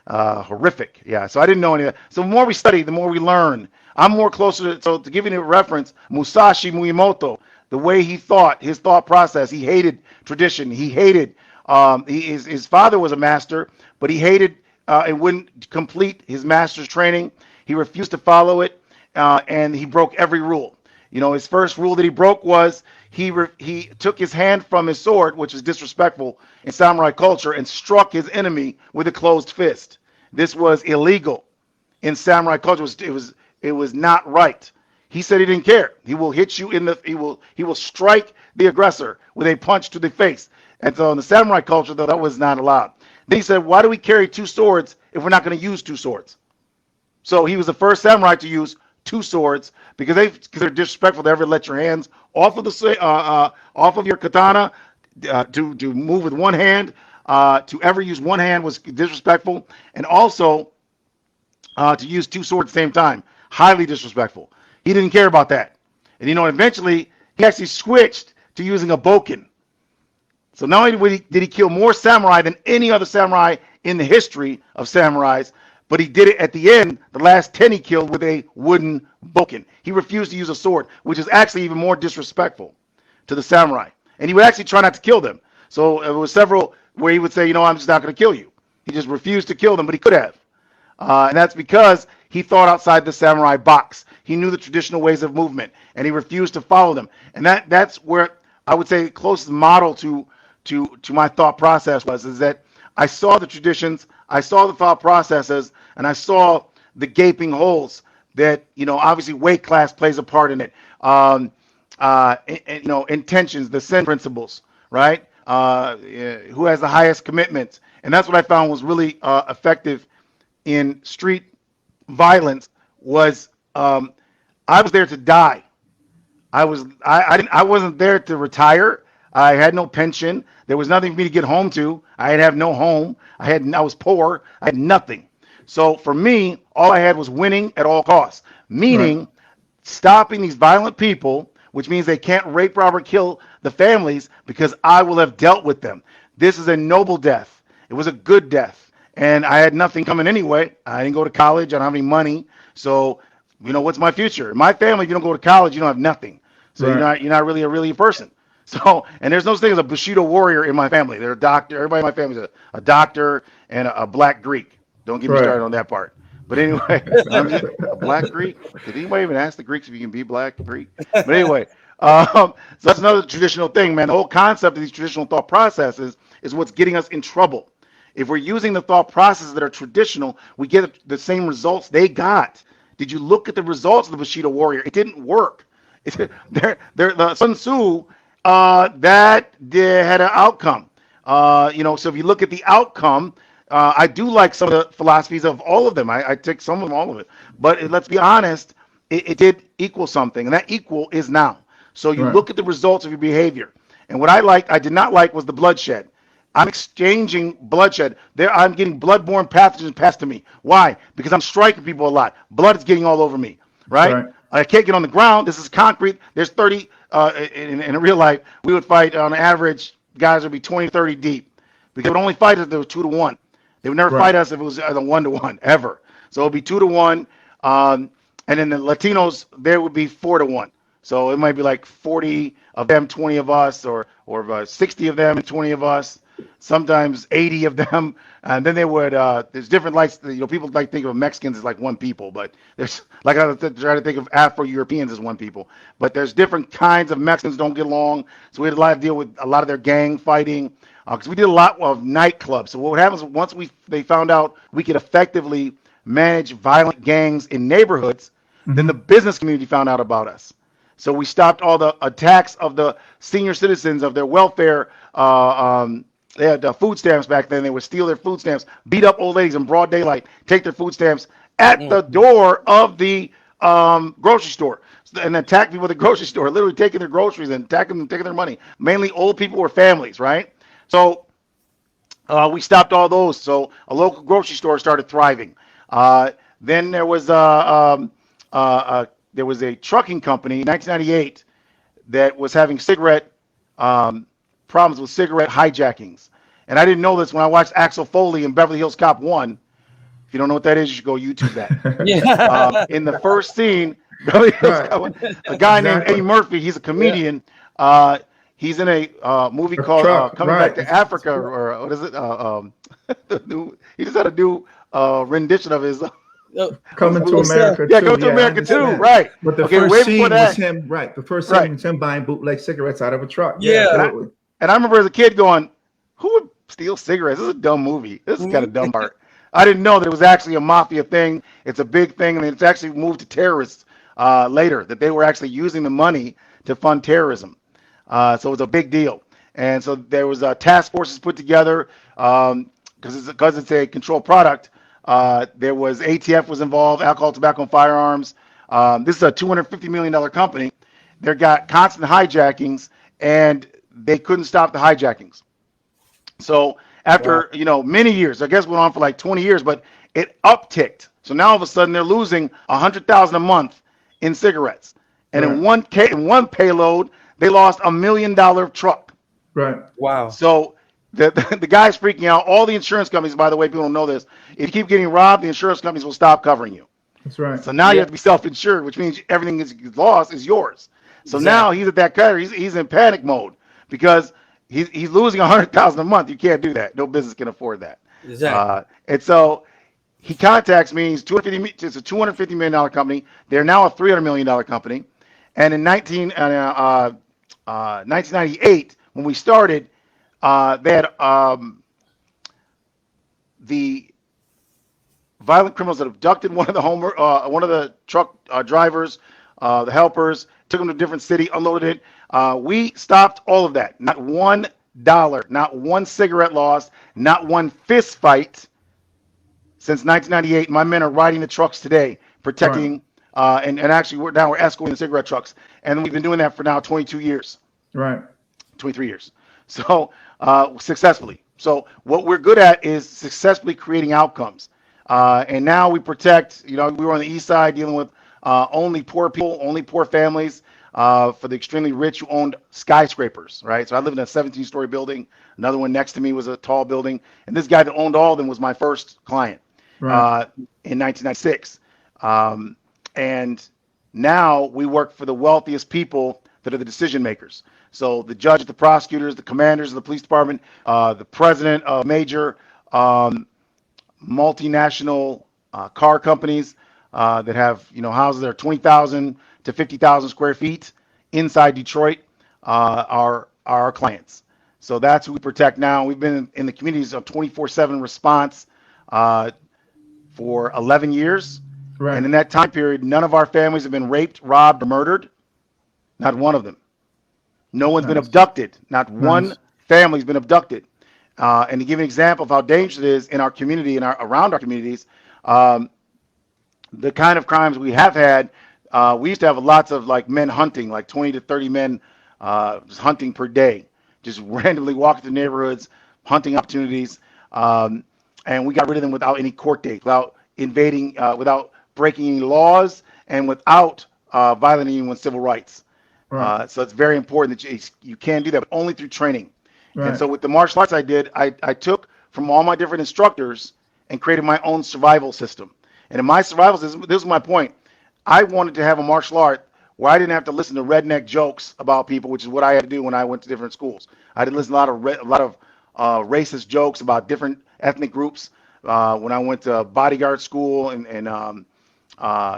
horrific. Yeah. So I didn't know any of that. So the more we study, the more we learn. I'm more closer to, so to give you a reference, Musashi Miyamoto, the way he thought, his thought process, he hated tradition. He hated, his father was a master, but he hated and wouldn't complete his master's training. He refused to follow it, and he broke every rule. You know, his first rule that he broke was he took his hand from his sword, which is disrespectful in samurai culture, and struck his enemy with a closed fist. This was illegal in samurai culture. It was not right. He said he didn't care. He will hit you he will strike the aggressor with a punch to the face. And so in the samurai culture, though, that was not allowed. Then he said, why do we carry two swords if we're not going to use two swords? So he was the first samurai to use two swords because they're disrespectful to ever let your hands off of your katana, to move with one hand, to ever use one hand was disrespectful, and also to use two swords at the same time, highly disrespectful. He didn't care about that, and eventually he actually switched to using a bokken. So not only did he kill more samurai than any other samurai in the history of samurais, but he did it at the end, the last 10 he killed with a wooden bokken. He refused to use a sword, which is actually even more disrespectful to the samurai. And he would actually try not to kill them. So there was several where he would say, I'm just not going to kill you. He just refused to kill them, but he could have. And that's because he thought outside the samurai box. He knew the traditional ways of movement, and he refused to follow them. And that's where I would say the closest model to my thought process is that I saw the traditions, I saw the thought processes, and I saw the gaping holes that, obviously weight class plays a part in it. Intentions, the sin principles, right? Who has the highest commitments. And that's what I found was really effective in street violence was I was there to die. I wasn't there to retire. I had no pension. There was nothing for me to get home to. I have no home. I was poor. I had nothing. So for me, all I had was winning at all costs, meaning stopping these violent people, which means they can't rape, rob, or kill the families because I will have dealt with them. This is a noble death. It was a good death. And I had nothing coming anyway. I didn't go to college. I don't have any money. So, what's my future? In my family, if you don't go to college, you don't have nothing. So you're not really a person. So, and there's no such thing as a Bushido warrior in my family. They're a doctor. Everybody in my family is a doctor and a black Greek. Don't get me started on that part. But anyway, a black Greek. Did anybody even ask the Greeks if you can be black Greek? But anyway, so that's another traditional thing, man. The whole concept of these traditional thought processes is what's getting us in trouble. If we're using the thought processes that are traditional, we get the same results they got. Did you look at the results of the Bushido Warrior? It didn't work. The Sun Tzu, that had an outcome. So if you look at the outcome, I do like some of the philosophies of all of them. I take some of them, all of it. But let's be honest, it did equal something, and that equal is now. So you Right. look at the results of your behavior. And what I did not like was the bloodshed. I'm exchanging bloodshed. I'm getting bloodborne pathogens passed to me. Why? Because I'm striking people a lot. Blood is getting all over me, right? Right. I can't get on the ground. This is concrete. There's 30, in real life, we would fight on average, guys would be 20, 30 deep. Because they would only fight us if they were 2-1. They would never Right. fight us if it was a 1-1, ever. So it would be 2-1. And then the Latinos, there would be 4-1. So it might be like 40 of them, 20 of us, or 60 of them and 20 of us. Sometimes 80 of them, and then they would. There's different likes. People like think of Mexicans as like one people, but there's like I try to think of Afro-Europeans as one people. But there's different kinds of Mexicans don't get along, so we had a lot of deal with a lot of their gang fighting because we did a lot of nightclubs. So what happens once they found out we could effectively manage violent gangs in neighborhoods, then the business community found out about us. So we stopped all the attacks of the senior citizens of their welfare. They had food stamps back then. They would steal their food stamps, beat up old ladies in broad daylight, take their food stamps at the door of the grocery store, and attack people at the grocery store, literally taking their groceries and attacking them, taking their money. Mainly old people or families, right? So we stopped all those. So a local grocery store started thriving. Then there was a trucking company in 1998 that was having cigarette problems with cigarette hijackings. And I didn't know this when I watched Axel Foley in Beverly Hills Cop 1. If you don't know what that is, you should go YouTube that. Yeah. In the first scene, Beverly Hills Cop 1, a guy named Eddie Murphy, he's a comedian. He's in a movie called Coming Back to Africa, or what is it? He just had a new rendition of his. Coming to America Yeah, too. Coming to America too, right. But the Okay, first way scene before that- was him, right? The first scene was him buying bootleg cigarettes out of a truck. Yeah. absolutely. And I remember as a kid going, who would steal cigarettes? This is a dumb movie. This is kind of dumb part. I didn't know that it was actually a mafia thing. It's a big thing, and it's actually moved to terrorists later, that they were actually using the money to fund terrorism. So it was a big deal. And so there was task forces put together because it's a controlled product. There was ATF was involved, alcohol, tobacco, and firearms. This is a $250 million company. They got constant hijackings, and they couldn't stop the hijackings. So after many years, I guess it went on for like 20 years, but it upticked. So now all of a sudden they're losing $100,000 a month in cigarettes, and in one payload they lost $1 million truck. Right. Wow. So the guy's freaking out. All the insurance companies, by the way, people don't know this. If you keep getting robbed, the insurance companies will stop covering you. That's right. So now you have to be self-insured, which means everything is lost is yours. So now he's at that category. He's in panic mode because he's losing $100,000 a month. You can't do that. No business can afford that. Exactly. And so he contacts me. It's a $250 million company. They're now a $300 million company. And in 1998, when we started, they had the violent criminals that abducted one of the truck drivers, the helpers, took them to a different city, unloaded it. We stopped all of that. Not $1, not one cigarette loss, not one fist fight. Since 1998, my men are riding the trucks today, protecting, and actually we're escorting the cigarette trucks. And we've been doing that for now 22 years. Right. 23 years. So successfully. So what we're good at is successfully creating outcomes. And now we protect, we were on the east side dealing with only poor people, only poor families, for the extremely rich who owned skyscrapers, right? So I lived in a 17-story building. Another one next to me was a tall building. And this guy that owned all of them was my first client in 1996. And now we work for the wealthiest people that are the decision makers. So the judges, the prosecutors, the commanders of the police department, the president of major multinational car companies that have houses that are 20,000 to 50,000 square feet inside Detroit are our clients. So that's who we protect now. We've been in the communities of 24/7 response uh, for 11 years. And Right. in that time period, none of our families have been raped, robbed, or murdered. Not one of them. No one's been Nice. abducted. Not one Nice. family's been abducted. And to give an example of how dangerous it is in our community and around our communities, um, the kind of crimes we have had, we used to have lots of like men hunting, like 20 to 30 men just hunting per day, just randomly walking through neighborhoods, hunting opportunities. And we got rid of them without any court date, without invading, without breaking any laws, and without violating anyone's civil rights. Right. So it's very important that you can do that, but only through training. And Right. so with the martial arts I did, I took from all my different instructors and created my own survival system. And in my survival system, this is my point. I wanted to have a martial art where I didn't have to listen to redneck jokes about people, which is what I had to do when I went to different schools. I had to listen to a lot of racist jokes about different ethnic groups. When I went to bodyguard school in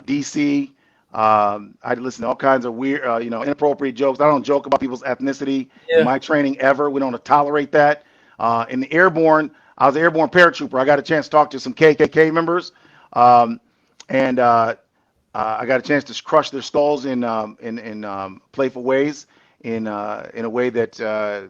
DC, I had to listen to all kinds of weird, inappropriate jokes. I don't joke about people's ethnicity in Yeah. my training ever. We don't tolerate that. In the airborne, I was an airborne paratrooper. I got a chance to talk to some KKK members, and I got a chance to crush their skulls in playful ways, in a way that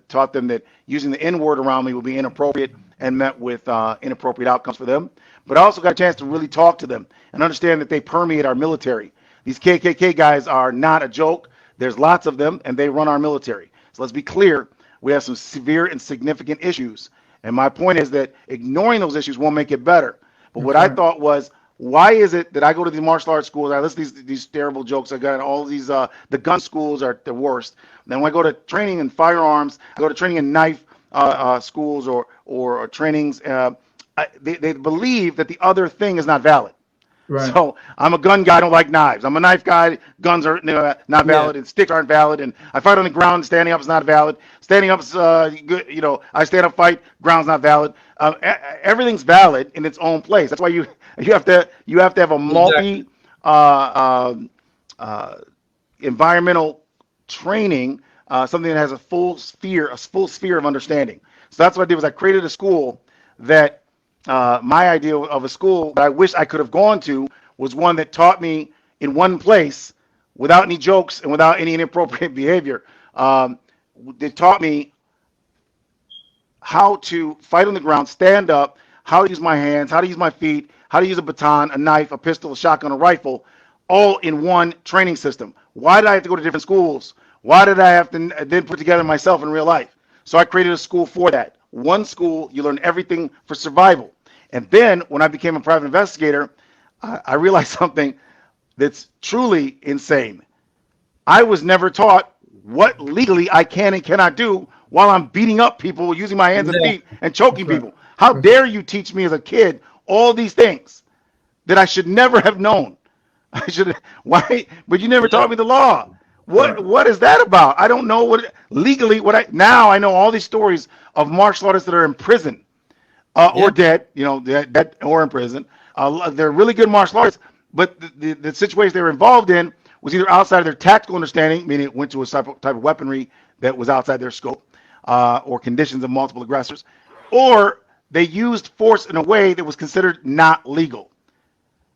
taught them that using the N word around me would be inappropriate and met with inappropriate outcomes for them. But I also got a chance to really talk to them and understand that they permeate our military. These KKK guys are not a joke. There's lots of them, and they run our military. So let's be clear. We have some severe and significant issues. And my point is that ignoring those issues won't make it better. But what That's I right. thought was, why is it that I go to these martial arts schools, I listen to these terrible jokes, I got all these, the gun schools are the worst. Then when I go to training in firearms, I go to training in knife schools or trainings, they believe that the other thing is not valid. Right. So I'm a gun guy. I don't like knives. I'm a knife guy. Guns are not Yeah. valid, and sticks aren't valid. And I fight on the ground. Standing up is not valid. Standing up is good. I stand up, fight. Ground's not valid. Everything's valid in its own place. That's why you have to have a Exactly. multi uh, environmental training, something that has a full sphere of understanding. So that's what I did was I created a school that my idea of a school that I wish I could have gone to was one that taught me in one place without any jokes and without any inappropriate behavior. They taught me how to fight on the ground, stand up, how to use my hands, how to use my feet, how to use a baton, a knife, a pistol, a shotgun, a rifle, all in one training system. Why did I have to go to different schools? Why did I have to then put together myself in real life? So I created a school for that. One school, you learn everything for survival. And then when I became a private investigator, I realized something that's truly insane. I was never taught what legally I can and cannot do while I'm beating up people using my hands and feet Exactly. and choking That's right. people. How That's dare you teach me as a kid all these things that I should never have known? I should why? But you never Yeah. taught me the law. right. What is that about? I don't know legally what I now I know all these stories of martial artists that are in prison Yeah. or dead, dead or in prison. They're really good martial artists, but the situation they were involved in was either outside of their tactical understanding, meaning it went to a type of weaponry that was outside their scope, or conditions of multiple aggressors, or they used force in a way that was considered not legal.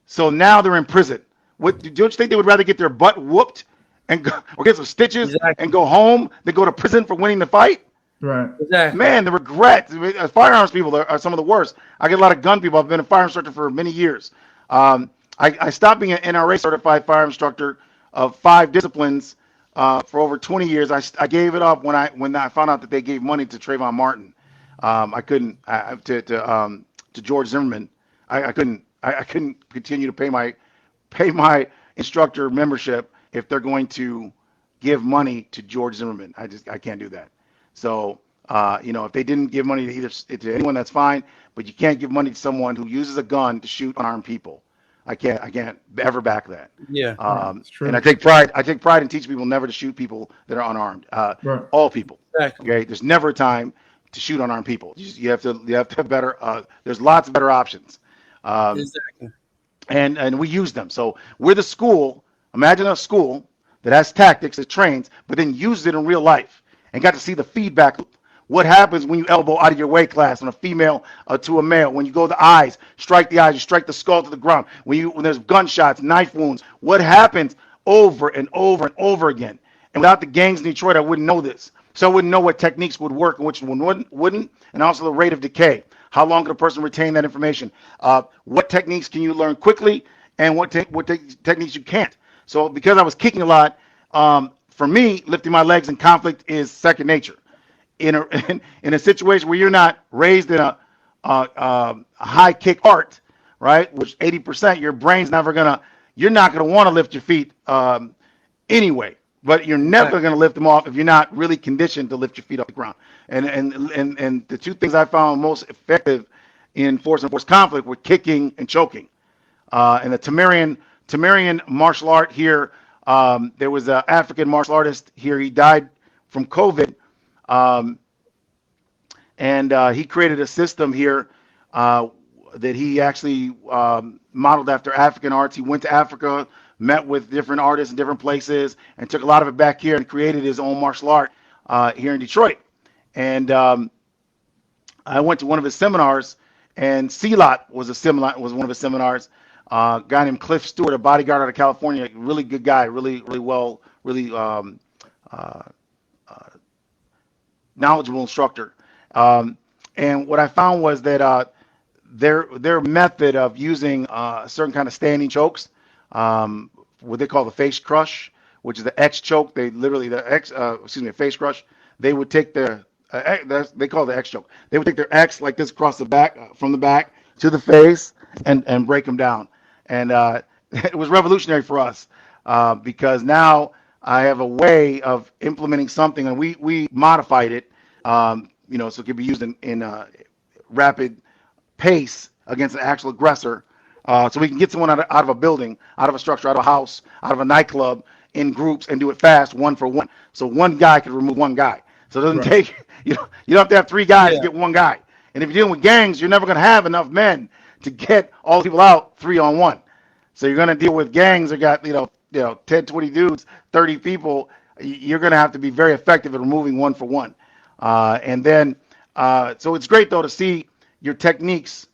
So now they're in prison. Don't you think they would rather get their butt whooped and or get some stitches and Exactly. go home than go to prison for winning the fight? Right. Man, the regret. Firearms people are some of the worst. I get a lot of gun people. I've been a fire instructor for many years. I stopped being an NRA certified fire instructor of 5 disciplines for over 20 years. I gave it up when I found out that they gave money to Trayvon Martin. I couldn't to George Zimmerman. I couldn't continue to pay my instructor membership if they're going to give money to George Zimmerman. I can't do that. So if they didn't give money to anyone, that's fine. But you can't give money to someone who uses a gun to shoot unarmed people. I can't ever back that. Yeah. Right. It's true. And I take pride in teaching people never to shoot people that are unarmed. Right. All people. Exactly. Okay. There's never a time to shoot unarmed people. You have to have better. There's lots of better options. Exactly. And we use them. So we're the school. Imagine a school that has tactics, that trains, but then uses it in real life and got to see the feedback loop. What happens when you elbow out of your weight class from a female to a male? When you go to the eyes, strike the eyes, you strike the skull to the ground. When there's gunshots, knife wounds, what happens over and over and over again? And without the gangs in Detroit, I wouldn't know this. So I wouldn't know what techniques would work and which one wouldn't, and also the rate of decay. How long can a person retain that information? What techniques can you learn quickly, and what techniques you can't? So because I was kicking a lot, for me, lifting my legs in conflict is second nature. In a situation where you're not raised in a high kick art, right, which 80%, your brain's you're not gonna want to lift your feet anyway. But you're never going to lift them off if you're not really conditioned to lift your feet off the ground. And the two things I found most effective in force and force conflict were kicking and choking. And the Tamarian martial art here, there was an African martial artist here. He died from COVID, and he created a system here that he actually modeled after African arts. He went to Africa, met with different artists in different places, and took a lot of it back here and created his own martial art here in Detroit. And I went to one of his seminars, and C-Lot was one of his seminars. A guy named Cliff Stewart, a bodyguard out of California, really good guy, really knowledgeable instructor. And what I found was that their method of using a certain kind of standing chokes, what they call the face crush, which is the X choke. They literally face crush. They would take they call it the X choke. They would take their X like this across the back, from the back to the face, and break them down. And it was revolutionary for us because now I have a way of implementing something, and we modified it, so it could be used in rapid pace against an actual aggressor. So we can get someone out of a building, out of a structure, out of a house, out of a nightclub in groups and do it fast, 1 for 1. So one guy could remove one guy. So it doesn't take, you don't have to have 3 guys to get one guy. And if you're dealing with gangs, you're never going to have enough men to get all the people out 3-on-1. So you're going to deal with gangs that got, 10, 20 dudes, 30 people. You're going to have to be very effective at removing 1 for 1. And then, so it's great though to see your techniques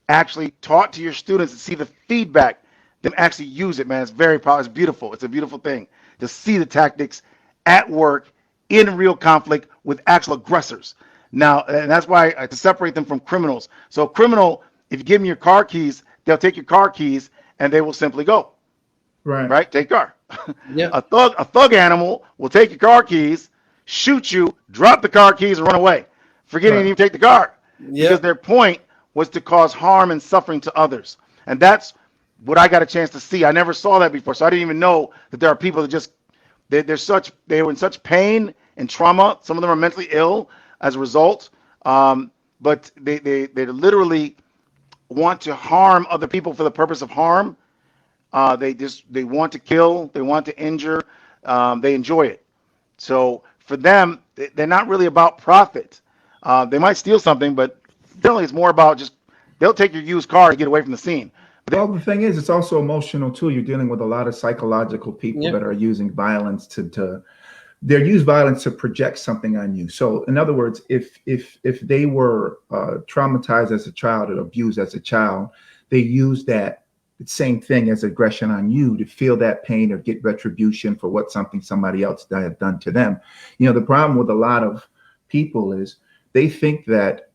actually taught to your students and see the feedback, them actually use it, man. It's very powerful. It's beautiful. It's a beautiful thing to see the tactics at work in real conflict with actual aggressors. Now, and that's why to separate them from criminals. So criminal, if you give them your car keys, they'll take your car keys and they will simply go. Right? Take car. Yeah. A thug animal will take your car keys, shoot you, drop the car keys, and run away, forgetting to even take the car. Yeah. Because their point was to cause harm and suffering to others. And that's what I got a chance to see. I never saw that before. So I didn't even know that there are people that they were in such pain and trauma. Some of them are mentally ill as a result. But they literally want to harm other people for the purpose of harm. They want to kill, they want to injure, they enjoy it. So for them, they're not really about profit. They might steal something, but generally it's more about they'll take your used car to get away from the scene. Well, the thing is, it's also emotional too. You're dealing with a lot of psychological people that are using violence they use violence to project something on you. So in other words, if they were traumatized as a child or abused as a child, they use that same thing as aggression on you to feel that pain or get retribution for somebody else had done to them. The problem with a lot of people is they think that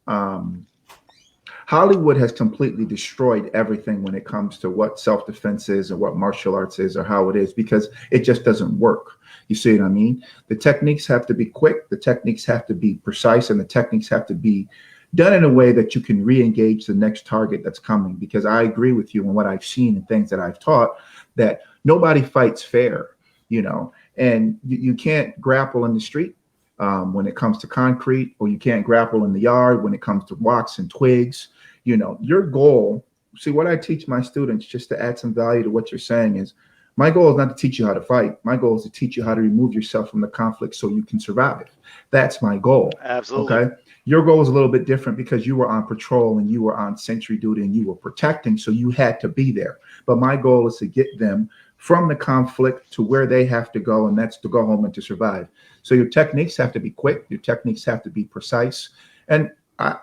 Hollywood has completely destroyed everything when it comes to what self-defense is or what martial arts is or how it is, because it just doesn't work. You see what I mean? The techniques have to be quick, the techniques have to be precise, and the techniques have to be done in a way that you can re-engage the next target that's coming. Because I agree with you on what I've seen and things that I've taught, that nobody fights fair, and you can't grapple in the street when it comes to concrete, or you can't grapple in the yard when it comes to rocks and twigs. Your goal, see, what I teach my students, just to add some value to what you're saying, is my goal is not to teach you how to fight. My goal is to teach you how to remove yourself from the conflict so you can survive. That's my goal. Absolutely. Okay. Your goal is a little bit different because you were on patrol and you were on sentry duty and you were protecting, so you had to be there. But my goal is to get them from the conflict to where they have to go, and that's to go home and to survive. So your techniques have to be quick. Your techniques have to be precise. And I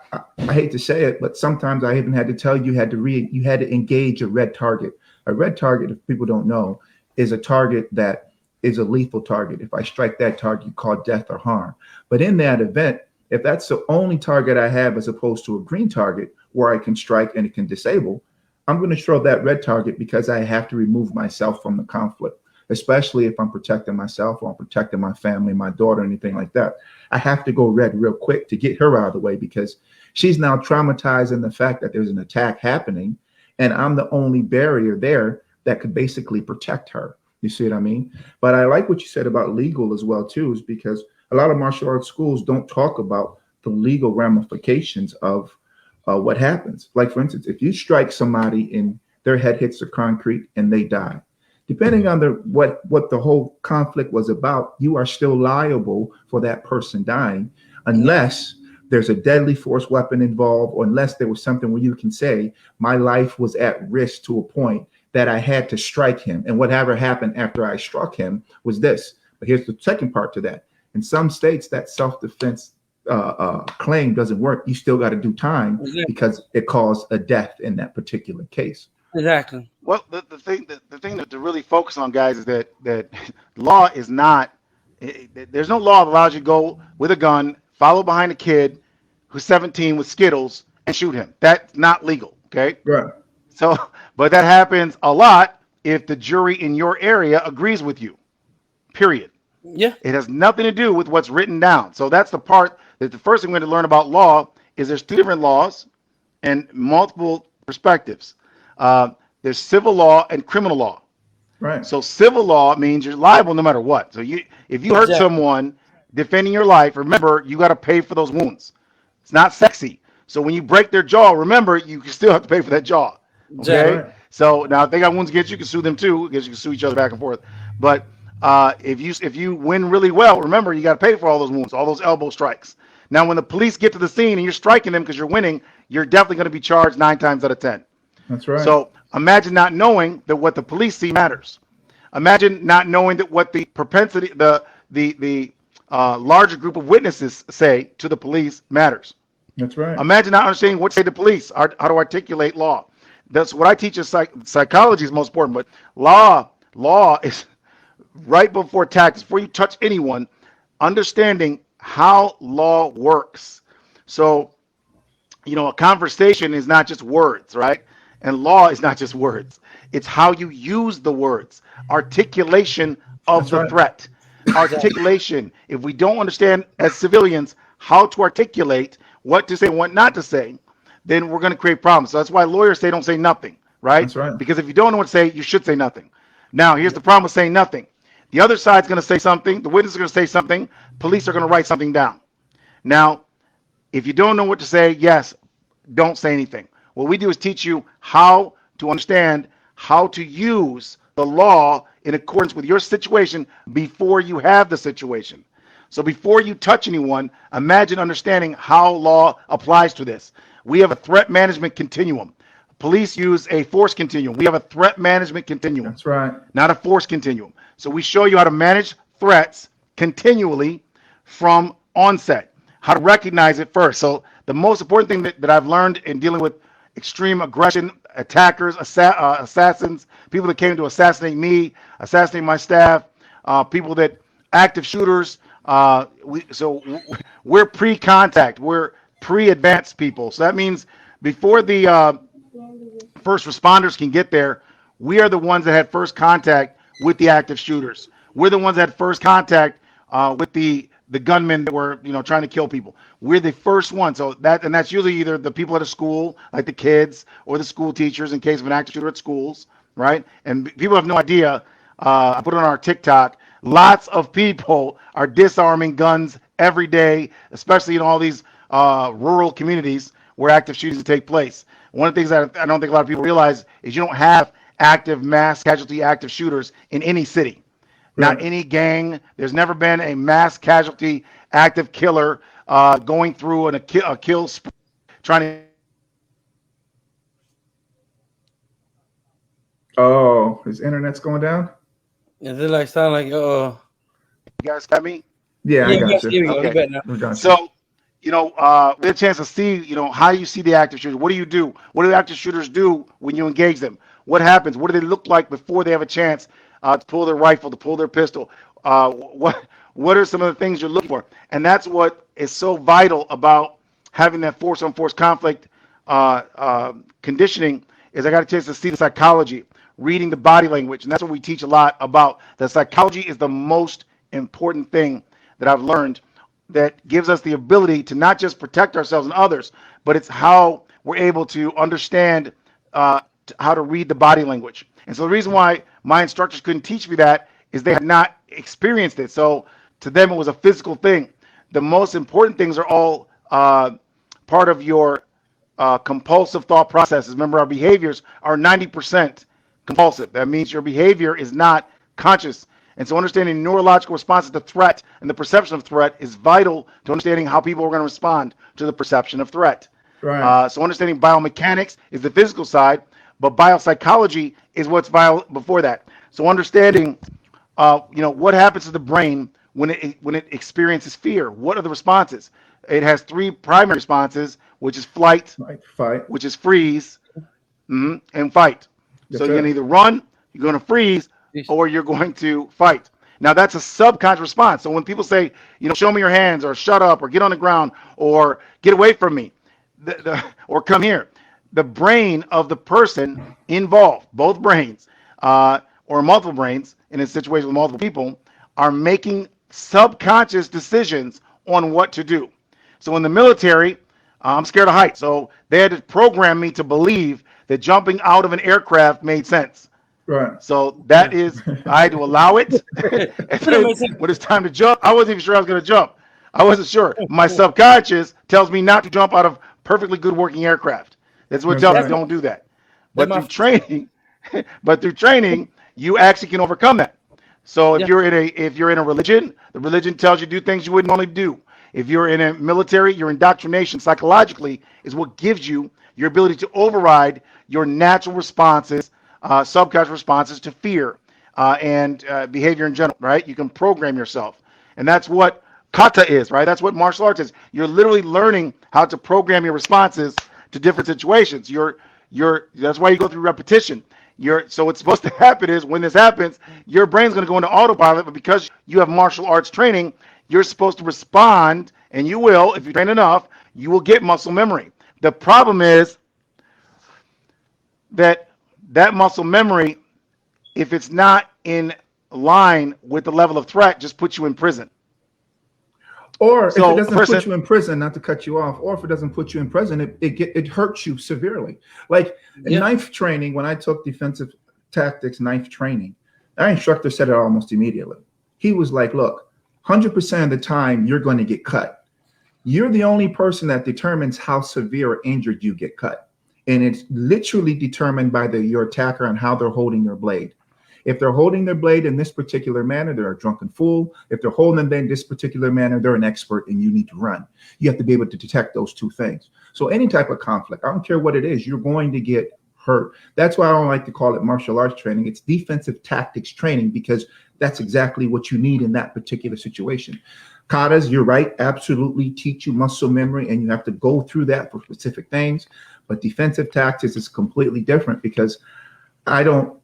hate to say it, but sometimes I even had to tell you, you had to engage a red target. A red target, if people don't know, is a target that is a lethal target. If I strike that target, you call death or harm. But in that event, if that's the only target I have as opposed to a green target where I can strike and it can disable, I'm going to throw that red target because I have to remove myself from the conflict, especially if I'm protecting myself or I'm protecting my family, my daughter, anything like that. I have to go red real quick to get her out of the way because she's now traumatized in the fact that there's an attack happening and I'm the only barrier there that could basically protect her. You see what I mean? But I like what you said about legal as well, too, is because a lot of martial arts schools don't talk about the legal ramifications of what happens. Like, for instance, if you strike somebody and their head hits the concrete and they die, depending on what the whole conflict was about, you are still liable for that person dying unless there's a deadly force weapon involved, or unless there was something where you can say my life was at risk to a point that I had to strike him. And whatever happened after I struck him was this. But here's the second part to that. In some states, that self-defense claim doesn't work. You still got to do time because it caused a death in that particular case. Exactly. Well, the thing to really focus on, guys, is that law is not. There's no law that allows you to go with a gun, follow behind a kid who's 17 with Skittles, and shoot him. That's not legal. Okay. Right. So, but that happens a lot if the jury in your area agrees with you. Period. Yeah. It has nothing to do with what's written down. So that's the part that the first thing we're going to learn about law is there's two different laws and multiple perspectives. There's civil law and criminal law. Right. So civil law means you're liable no matter what. So if you hurt someone defending your life, remember you got to pay for those wounds. It's not sexy. So when you break their jaw, remember you still have to pay for that jaw. Okay. Right. So now if they got wounds against you, you can sue them too, because you can sue each other back and forth. But if you win really well, remember you got to pay for all those wounds, all those elbow strikes. Now when the police get to the scene and you're striking them because you're winning, you're definitely going to be charged 9 times out of 10. That's right. So imagine not knowing that what the police see matters. Imagine not knowing that what the propensity, the larger group of witnesses say to the police matters. That's right. Imagine not understanding what to say to police, how to articulate law. That's what I teach as psychology is most important. But law is right before tactics, before you touch anyone, understanding how law works. So, a conversation is not just words, right? And law is not just words. It's how you use the words. Articulation of the threat. Articulation. If we don't understand as civilians how to articulate what to say and what not to say, then we're going to create problems. So that's why lawyers say don't say nothing, right? That's right. Because if you don't know what to say, you should say nothing. Now, here's the problem with saying nothing. The other side's going to say something. The witness is going to say something. Police are going to write something down. Now, if you don't know what to say, yes, don't say anything. What we do is teach you how to understand how to use the law in accordance with your situation before you have the situation. So before you touch anyone, imagine understanding how law applies to this. We have a threat management continuum. Police use a force continuum. We have a threat management continuum. That's right. Not a force continuum. So we show you how to manage threats continually from onset, how to recognize it first. So the most important thing that I've learned in dealing with extreme aggression, attackers, assassins, people that came to assassinate me, assassinate my staff, people that active shooters. We're pre-contact. We're pre-advanced people. So that means before the first responders can get there, we are the ones that had first contact with the active shooters. We're the ones that had first contact with the gunmen that were trying to kill people. We're the first one. So that's usually either the people at a school, like the kids, or the school teachers in case of an active shooter at schools, right? And people have no idea. I put it on our TikTok. Lots of people are disarming guns every day, especially in all these rural communities where active shootings take place. One of the things that I don't think a lot of people realize is you don't have active mass casualty active shooters in any city. Not any gang. There's never been a mass casualty active killer going through a kill spree, trying to Oh, his internet's going down? Is it like sound like You guys got me? Yeah, I yeah, got yes, you. here we go. He Okay. better now. I got you. So, we had a chance to see, how you see the active shooters. What do you do? What do the active shooters do when you engage them? What happens? What do they look like before they have a chance to pull their rifle, to pull their pistol? What are some of the things you're looking for? And that's what is so vital about having that force-on-force conflict conditioning is I got a chance to see the psychology, reading the body language, and that's what we teach a lot about. The psychology is the most important thing that I've learned that gives us the ability to not just protect ourselves and others, but it's how we're able to understand how to read the body language. And so the reason why my instructors couldn't teach me that is they had not experienced it. So to them, it was a physical thing. The most important things are all part of your compulsive thought processes. Remember, our behaviors are 90% compulsive. That means your behavior is not conscious. And so understanding neurological responses to threat and the perception of threat is vital to understanding how people are going to respond to the perception of threat. Right. So understanding biomechanics is the physical side, but biopsychology is what's before that. So understanding, what happens to the brain when it experiences fear. What are the responses? It has three primary responses, which is flight, Right. Fight. which is freeze, and fight. So That's you're going to it. either run, you're going to freeze, or you're going to fight. Now that's a subconscious response. So when people say, show me your hands, or shut up, or get on the ground, or get away from me, or come here, the brain of the person involved, both brains, or multiple brains in a situation with multiple people, are making subconscious decisions on what to do. So in the military, I'm scared of heights. So they had to program me to believe that jumping out of an aircraft made sense. Right. So that is, I had to allow it. And Put him then in some- when it's time to jump, I wasn't even sure I was going to jump. I wasn't sure. My subconscious tells me not to jump out of perfectly good working aircraft. That's what That's tells me right. don't do that. That's But my through training, you actually can overcome that. So yeah. if you're in a religion, the religion tells you to do things you wouldn't normally do. If you're in a military, your indoctrination psychologically is what gives you your ability to override your natural responses, subconscious responses to fear and behavior in general, right? You can program yourself. And that's what kata is, right? That's what martial arts is. You're literally learning how to program your responses to different situations. That's why you go through repetition. So what's supposed to happen is when this happens, your brain's going to go into autopilot, but because you have martial arts training, you're supposed to respond, and you will, if you train enough, you will get muscle memory. The problem is that muscle memory, if it's not in line with the level of threat, just puts you in prison. Or if it So, doesn't for put instance, you in prison, not to cut you off, or if it doesn't put you in prison, it hurts you severely. Like in Yeah. knife training, when I took defensive tactics knife training, our instructor said it almost immediately. He was like, "Look, 100% of the time you're going to get cut. You're the only person that determines how severe or injured you get cut, and it's literally determined by your attacker and how they're holding their blade." If they're holding their blade in this particular manner, they're a drunken fool. If they're holding them in this particular manner, they're an expert and you need to run. You have to be able to detect those two things. So any type of conflict, I don't care what it is, you're going to get hurt. That's why I don't like to call it martial arts training. It's defensive tactics training because that's exactly what you need in that particular situation. Katas, you're right, absolutely teach you muscle memory and you have to go through that for specific things. But defensive tactics is completely different because I don't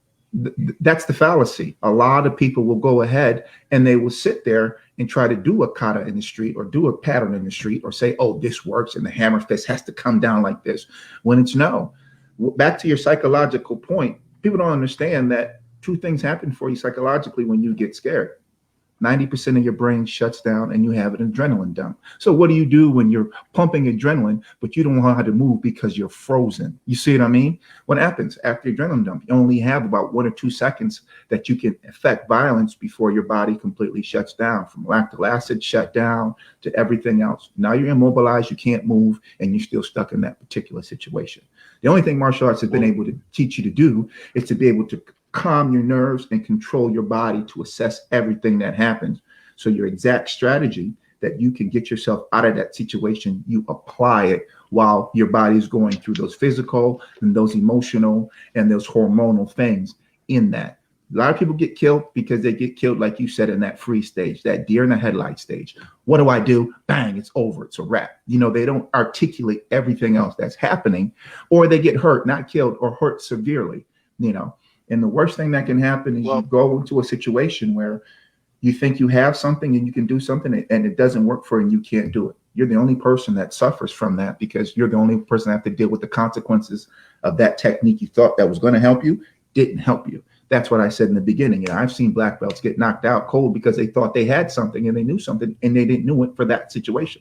that's the fallacy. A lot of people will go ahead and they will sit there and try to do a kata in the street or do a pattern in the street or say, oh, this works and the hammer fist has to come down like this, when it's no. Back to your psychological point, people don't understand that two things happen for you psychologically when you get scared. 90% of your brain shuts down and you have an adrenaline dump. So what do you do when you're pumping adrenaline, but you don't know how to move because you're frozen? You see what I mean? What happens after adrenaline dump? You only have about 1 or 2 seconds that you can affect violence before your body completely shuts down, from lactic acid shut down to everything else. Now you're immobilized, you can't move, and you're still stuck in that particular situation. The only thing martial arts has been able to teach you to do is to be able to calm your nerves and control your body to assess everything that happens. So your exact strategy that you can get yourself out of that situation, you apply it while your body is going through those physical and those emotional and those hormonal things in that. A lot of people get killed because they get killed, like you said, in that freeze stage, that deer in the headlight stage. What do I do? Bang, it's over. It's a wrap. They don't articulate everything else that's happening, or they get hurt, not killed, or hurt severely, And the worst thing that can happen is you go into a situation where you think you have something and you can do something and it doesn't work for you and you can't do it. You're the only person that suffers from that because you're the only person that have to deal with the consequences of that technique you thought that was going to help you, didn't help you. That's what I said in the beginning. I've seen black belts get knocked out cold because they thought they had something and they knew something and they didn't know it for that situation.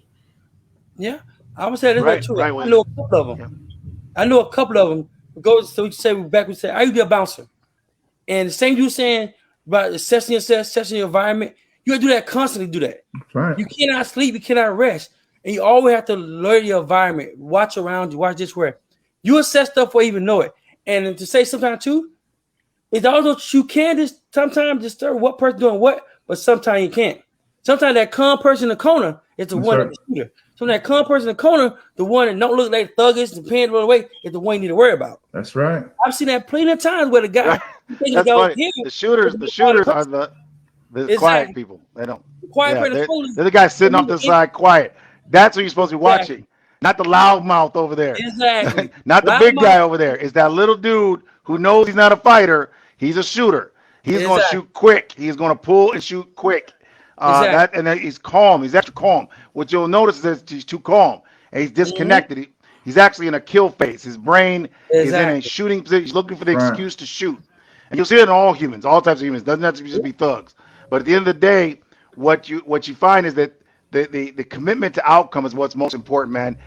Yeah, I would say this way too. Right, I know a couple of them. I know a couple of them. So we say back. We say I used to be a bouncer, and the same you saying about assessing yourself, assessing your environment. You gotta do that constantly. Do that. Right. You cannot sleep. You cannot rest, and you always have to learn your environment. Watch around you. Watch this where you assess stuff before you even know it. And to say sometimes too. It's also you can just sometimes disturb what person doing what, but sometimes you can't. Sometimes that calm person in the corner is the one that's the shooter. So that calm person in the corner, the one that don't look like thuggish, the pen run away, is the one you need to worry about. That's right. I've seen that plenty of times where the guy that's funny. The shooters are the quiet people. They don't. They're the guys sitting off the side quiet. That's what you're supposed to be watching. Not the loudmouth over there. Exactly. Not the big guy over there. It's that little dude who knows he's not a fighter. He's a shooter. He's going to shoot quick. He's going to pull and shoot quick. He's calm. He's extra calm. What you'll notice is that he's too calm and he's disconnected. He's actually in a kill phase. His brain is in a shooting position. He's looking for the excuse to shoot. And you'll see it in all humans, all types of humans. It doesn't have to just be thugs. But at the end of the day, what you find is that the commitment to outcome is what's most important, man.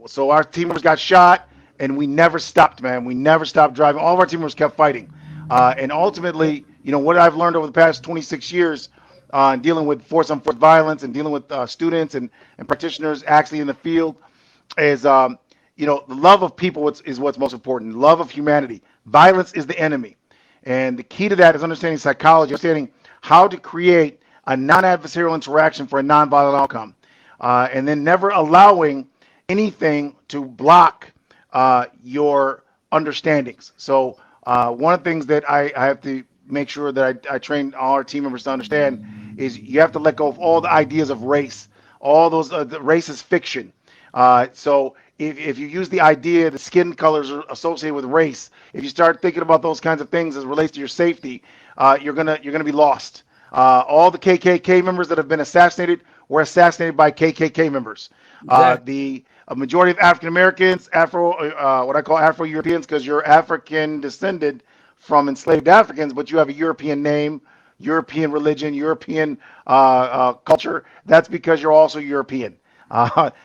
So our team members got shot, and we never stopped, man. We never stopped driving. All of our team members kept fighting. And ultimately, what I've learned over the past 26 years dealing with force-on-force violence and dealing with students and practitioners actually in the field is, the love of people is what's most important. Love of humanity. Violence is the enemy. And the key to that is understanding psychology, understanding how to create a non-adversarial interaction for a non-violent outcome, and then never allowing anything to block your understandings. So one of the things that I have to make sure that I train all our team members to understand is you have to let go of all the ideas of race. All those the race is fiction. So if you use the idea that skin colors are associated with race, if you start thinking about those kinds of things as it relates to your safety, you're gonna be lost. All the KKK members that have been assassinated were assassinated by KKK members. The majority of African Americans, what I call Afro-Europeans, because you're African descended from enslaved Africans, but you have a European name, European religion, European culture. That's because you're also European.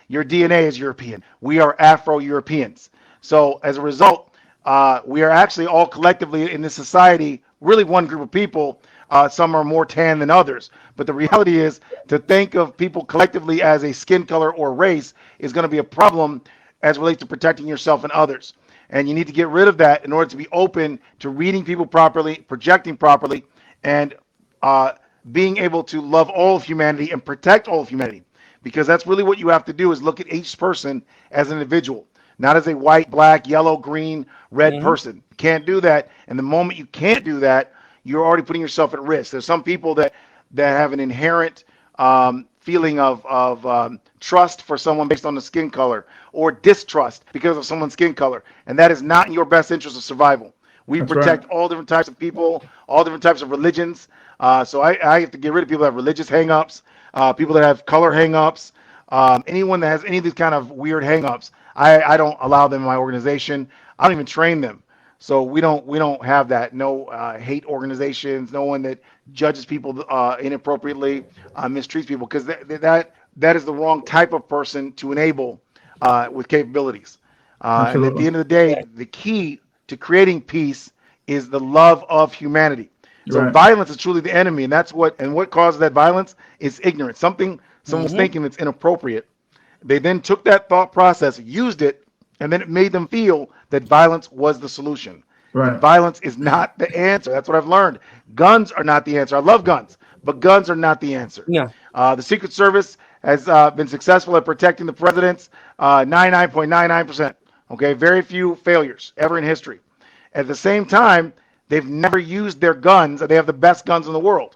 Your DNA is European. We are Afro-Europeans. So as a result, we are actually all collectively in this society, really one group of people. Some are more tan than others. But the reality is to think of people collectively as a skin color or race is going to be a problem as it relates to protecting yourself and others. And you need to get rid of that in order to be open to reading people properly, projecting properly, and being able to love all of humanity and protect all of humanity. Because that's really what you have to do is look at each person as an individual, not as a white, black, yellow, green, red person. You can't do that. And the moment you can't do that, you're already putting yourself at risk. There's some people that have an inherent feeling of trust for someone based on the skin color, or distrust because of someone's skin color. And that is not in your best interest of survival. We protect all different types of people, all different types of religions. So I have to get rid of people that have religious hang-ups, people that have color hang-ups, anyone that has any of these kind of weird hang-ups. I don't allow them in my organization. I don't even train them. So we don't have that. No hate organizations. No one that judges people inappropriately, mistreats people, because that is the wrong type of person to enable with capabilities. And at the end of the day, the key to creating peace is the love of humanity. So violence is truly the enemy, and that's what causes that violence is ignorance. Someone's thinking that's inappropriate. They then took that thought process, used it, and then it made them feel that violence was the solution. And violence is not the answer. That's what I've learned. Guns are not the answer. I love guns, but guns are not the answer. Yeah. The Secret Service has been successful at protecting the presidents, 99.99%. Okay, very few failures ever in history. At the same time, they've never used their guns, and they have the best guns in the world.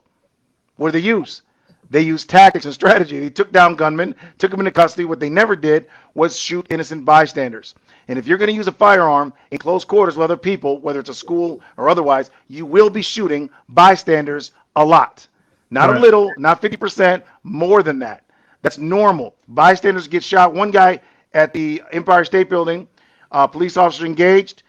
What do they use? They use tactics and strategy. They took down gunmen, took them into custody. What they never did was shoot innocent bystanders. And if you're going to use a firearm in close quarters with other people, whether it's a school or otherwise, you will be shooting bystanders a lot. Not a Right. little, not 50%, more than that. That's normal. Bystanders get shot. One guy at the Empire State Building, police officer engaged,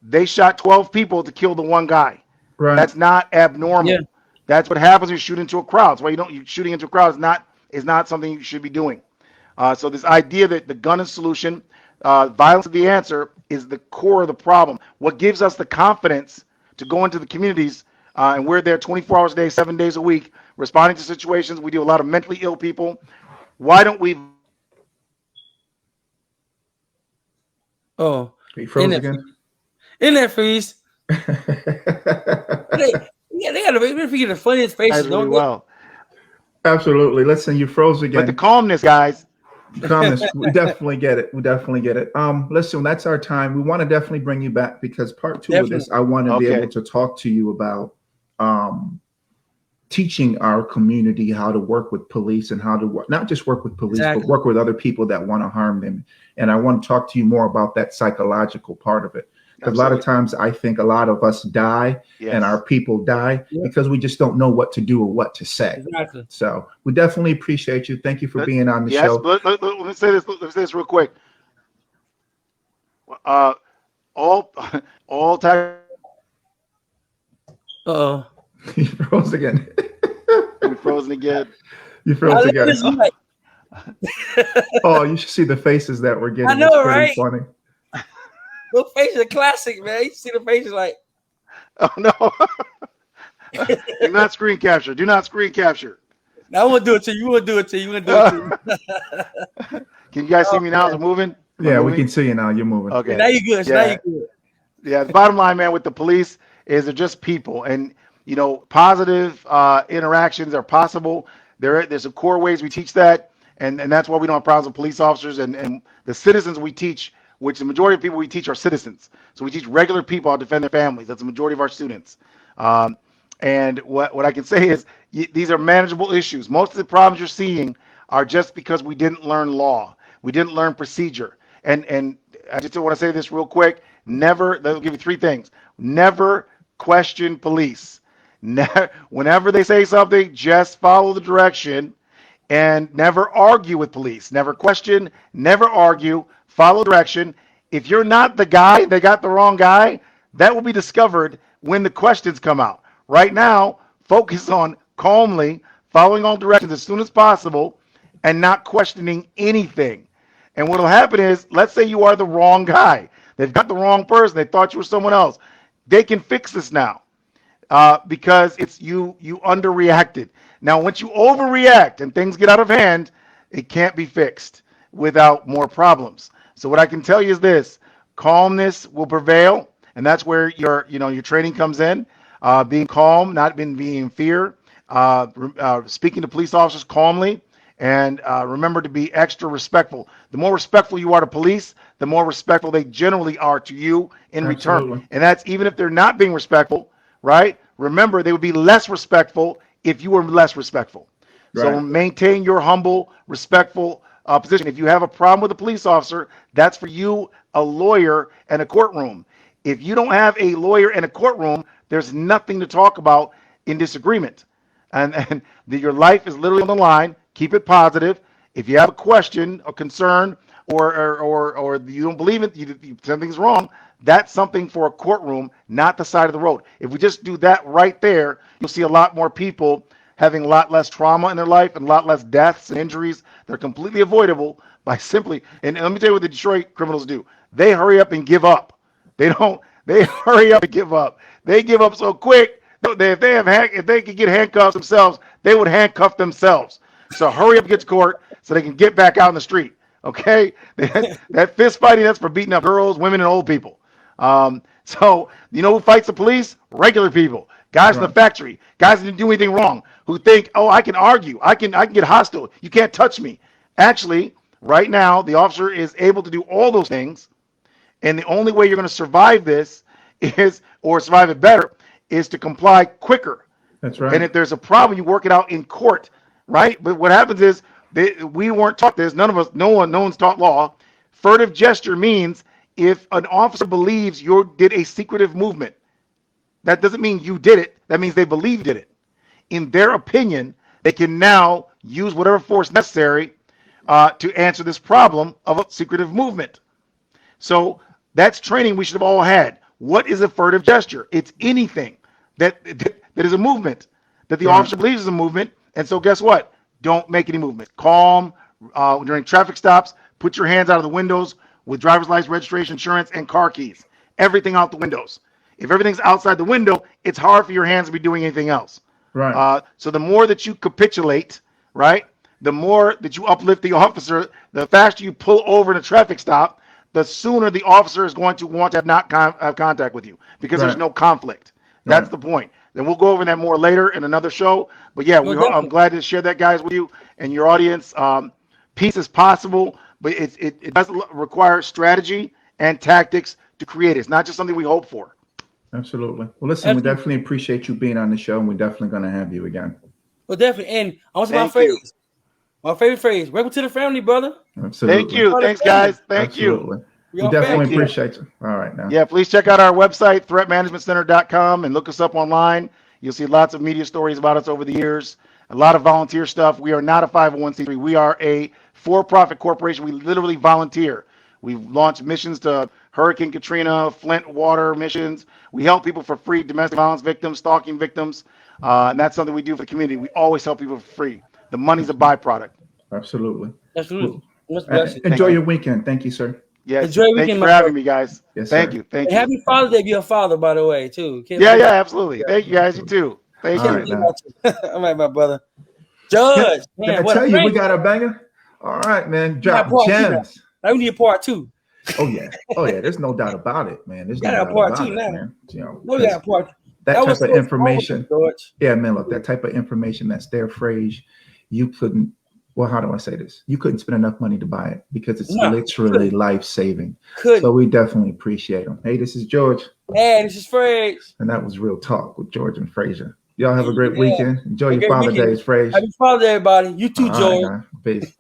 they shot 12 people to kill the one guy. Right. That's not abnormal. Yeah. That's what happens when you shoot into a crowd. That's why shooting into a crowd is not something you should be doing. So this idea that the gun is solution, violence is the answer, is the core of the problem. What gives us the confidence to go into the communities, and we're there 24 hours a day, 7 days a week, responding to situations. We do a lot of mentally ill people. Why don't we? Oh, He froze in again. in that freeze. They, yeah, they gotta make me get the funniest faces, That's really don't they? well. Absolutely. Listen, you froze again. But the calmness, guys. Calmness. We definitely get it. We definitely get it. Listen, that's our time. We want to definitely bring you back because part two of this, I want to be Okay. able to talk to you about teaching our community how to work with police and how to work, not just work with police, Exactly. but work with other people that want to harm them. And I want to talk to you more about that psychological part of it. Because a lot of times I think a lot of us die Yes. and our people die Yeah. because we just don't know what to do or what to say. Exactly. So we definitely appreciate you. Thank you for being on the Yes. show. Let me say this. Let me say this real quick. All tax. Uh-oh. You froze again. We frozen again. You froze again. Like, Oh, you should see the faces that we're getting. I know, It's pretty right? funny. those faces are classic, man. You see the faces like, Oh no! Do not screen capture. Do not screen capture. I want to do it to you. You want to do it to you. You want to do it to you. Can you guys see me now? Is it moving? Yeah, we moving? can see you now. You're moving. Okay. Now you good. Yeah. Now you good. Yeah. The bottom line, man, with the police is they're just people, and positive interactions are possible. There's some core ways we teach that, and that's why we don't have problems with police officers and the citizens we teach. Which the majority of people we teach are citizens. So we teach regular people how to defend their families. That's the majority of our students. And what I can say is these are manageable issues. Most of the problems you're seeing are just because we didn't learn law. We didn't learn procedure. And I just want to say this real quick. They'll give you three things. Never question police. Whenever they say something, just follow the direction and never argue with police. Never question, never argue. Follow direction. If you're not the guy, they got the wrong guy, that will be discovered when the questions come out. Right now, focus on calmly following all directions as soon as possible and not questioning anything. And what will happen is, let's say you are the wrong guy. They've got the wrong person. They thought you were someone else. They can fix this now because it's you underreacted. Now, once you overreact and things get out of hand, it can't be fixed without more problems. So what I can tell you is this: calmness will prevail, and that's where your training comes in. Being calm, not being in fear, speaking to police officers calmly, and remember to be extra respectful. The more respectful you are to police, the more respectful they generally are to you in Absolutely. return. And that's even if they're not being respectful, right? Remember, they would be less respectful if you were less respectful. So Right. maintain your humble, respectful position. If you have a problem with a police officer, that's for you, a lawyer, and a courtroom. If you don't have a lawyer and a courtroom, there's nothing to talk about in disagreement. And your life is literally on the line. Keep it positive. If you have a question, a concern, or you don't believe it, something's wrong, that's something for a courtroom, not the side of the road. If we just do that right there, you'll see a lot more people having a lot less trauma in their life and a lot less deaths and injuries that are completely avoidable by simply, and let me tell you what the Detroit criminals do. They hurry up and give up. They hurry up and give up. They give up so quick that if they could get handcuffs themselves, they would handcuff themselves. So hurry up and get to court so they can get back out in the street. Okay? That fist fighting, that's for beating up girls, women, and old people. So you know who fights the police? Regular people. guys in the factory, guys that didn't do anything wrong, who think, oh, I can argue, I can get hostile, you can't touch me. Actually, right now, the officer is able to do all those things, and the only way you're going to survive this is, or survive it better, is to comply quicker. That's right. And if there's a problem, you work it out in court, right? But what happens is we weren't taught this. None of us, no one's taught law. Furtive gesture means if an officer believes you did a secretive movement, that doesn't mean you did it. That means they believe you did it. In their opinion, they can now use whatever force necessary to answer this problem of a secretive movement. So that's training we should have all had. What is a furtive gesture? It's anything that is a movement that the officer believes is a movement. And so guess what? Don't make any movement. Calm during traffic stops. Put your hands out of the windows with driver's license, registration, insurance, and car keys. Everything out the windows. If everything's outside the window, it's hard for your hands to be doing anything else. Right. So the more that you capitulate, right, the more that you uplift the officer, the faster you pull over in a traffic stop, the sooner the officer is going to want to have contact with you because there's no conflict. That's the point. Then we'll go over that more later in another show. But yeah, I'm glad to share that, guys, with you and your audience. Peace is possible, but it does require strategy and tactics to create it. It's not just something we hope for. Absolutely. Well, listen, we definitely appreciate you being on the show, and we're definitely going to have you again. Well, definitely. And I want to say my phrase. My favorite phrase. Welcome to the family, brother. Absolutely. Thank you. Thanks, guys. Thank you. We definitely appreciate you. All right, now. Yeah, please check out our website, threatmanagementcenter.com, and look us up online. You'll see lots of media stories about us over the years, a lot of volunteer stuff. We are not a 501c3. We are a for-profit corporation. We literally volunteer. We've launched missions to Hurricane Katrina, Flint water missions. We help people for free, domestic violence victims, stalking victims, and that's something we do for the community. We always help people for free. The money's a byproduct. Absolutely. Absolutely. Enjoy your weekend. Thank you, sir. Yes. Enjoy your weekend. Thank you for having me, guys. Yes, thank you. Thank you. Happy Father's Day if you're a father, by the way, too. Yeah, absolutely. Thank you, guys. You too. Thank you. All right, my brother. Judge. Can I tell you, we got a banger? All right, man. Drop gems. We need a part two. Oh yeah. There's no doubt about it, man. There's no doubt part about two it, now. man. You know, we got part. That type of information. George. Yeah, man. Look, that type of information that's there, Frazier, you couldn't. Well, how do I say this? You couldn't spend enough money to buy it because it's literally life-saving. So we definitely appreciate them. Hey, this is George. Hey, this is Frazier. And that was Real Talk with George and Frazier. Y'all have a great weekend. Enjoy your Father's Day, Frazier. Happy Father's Day, everybody. You too, George. Right, peace.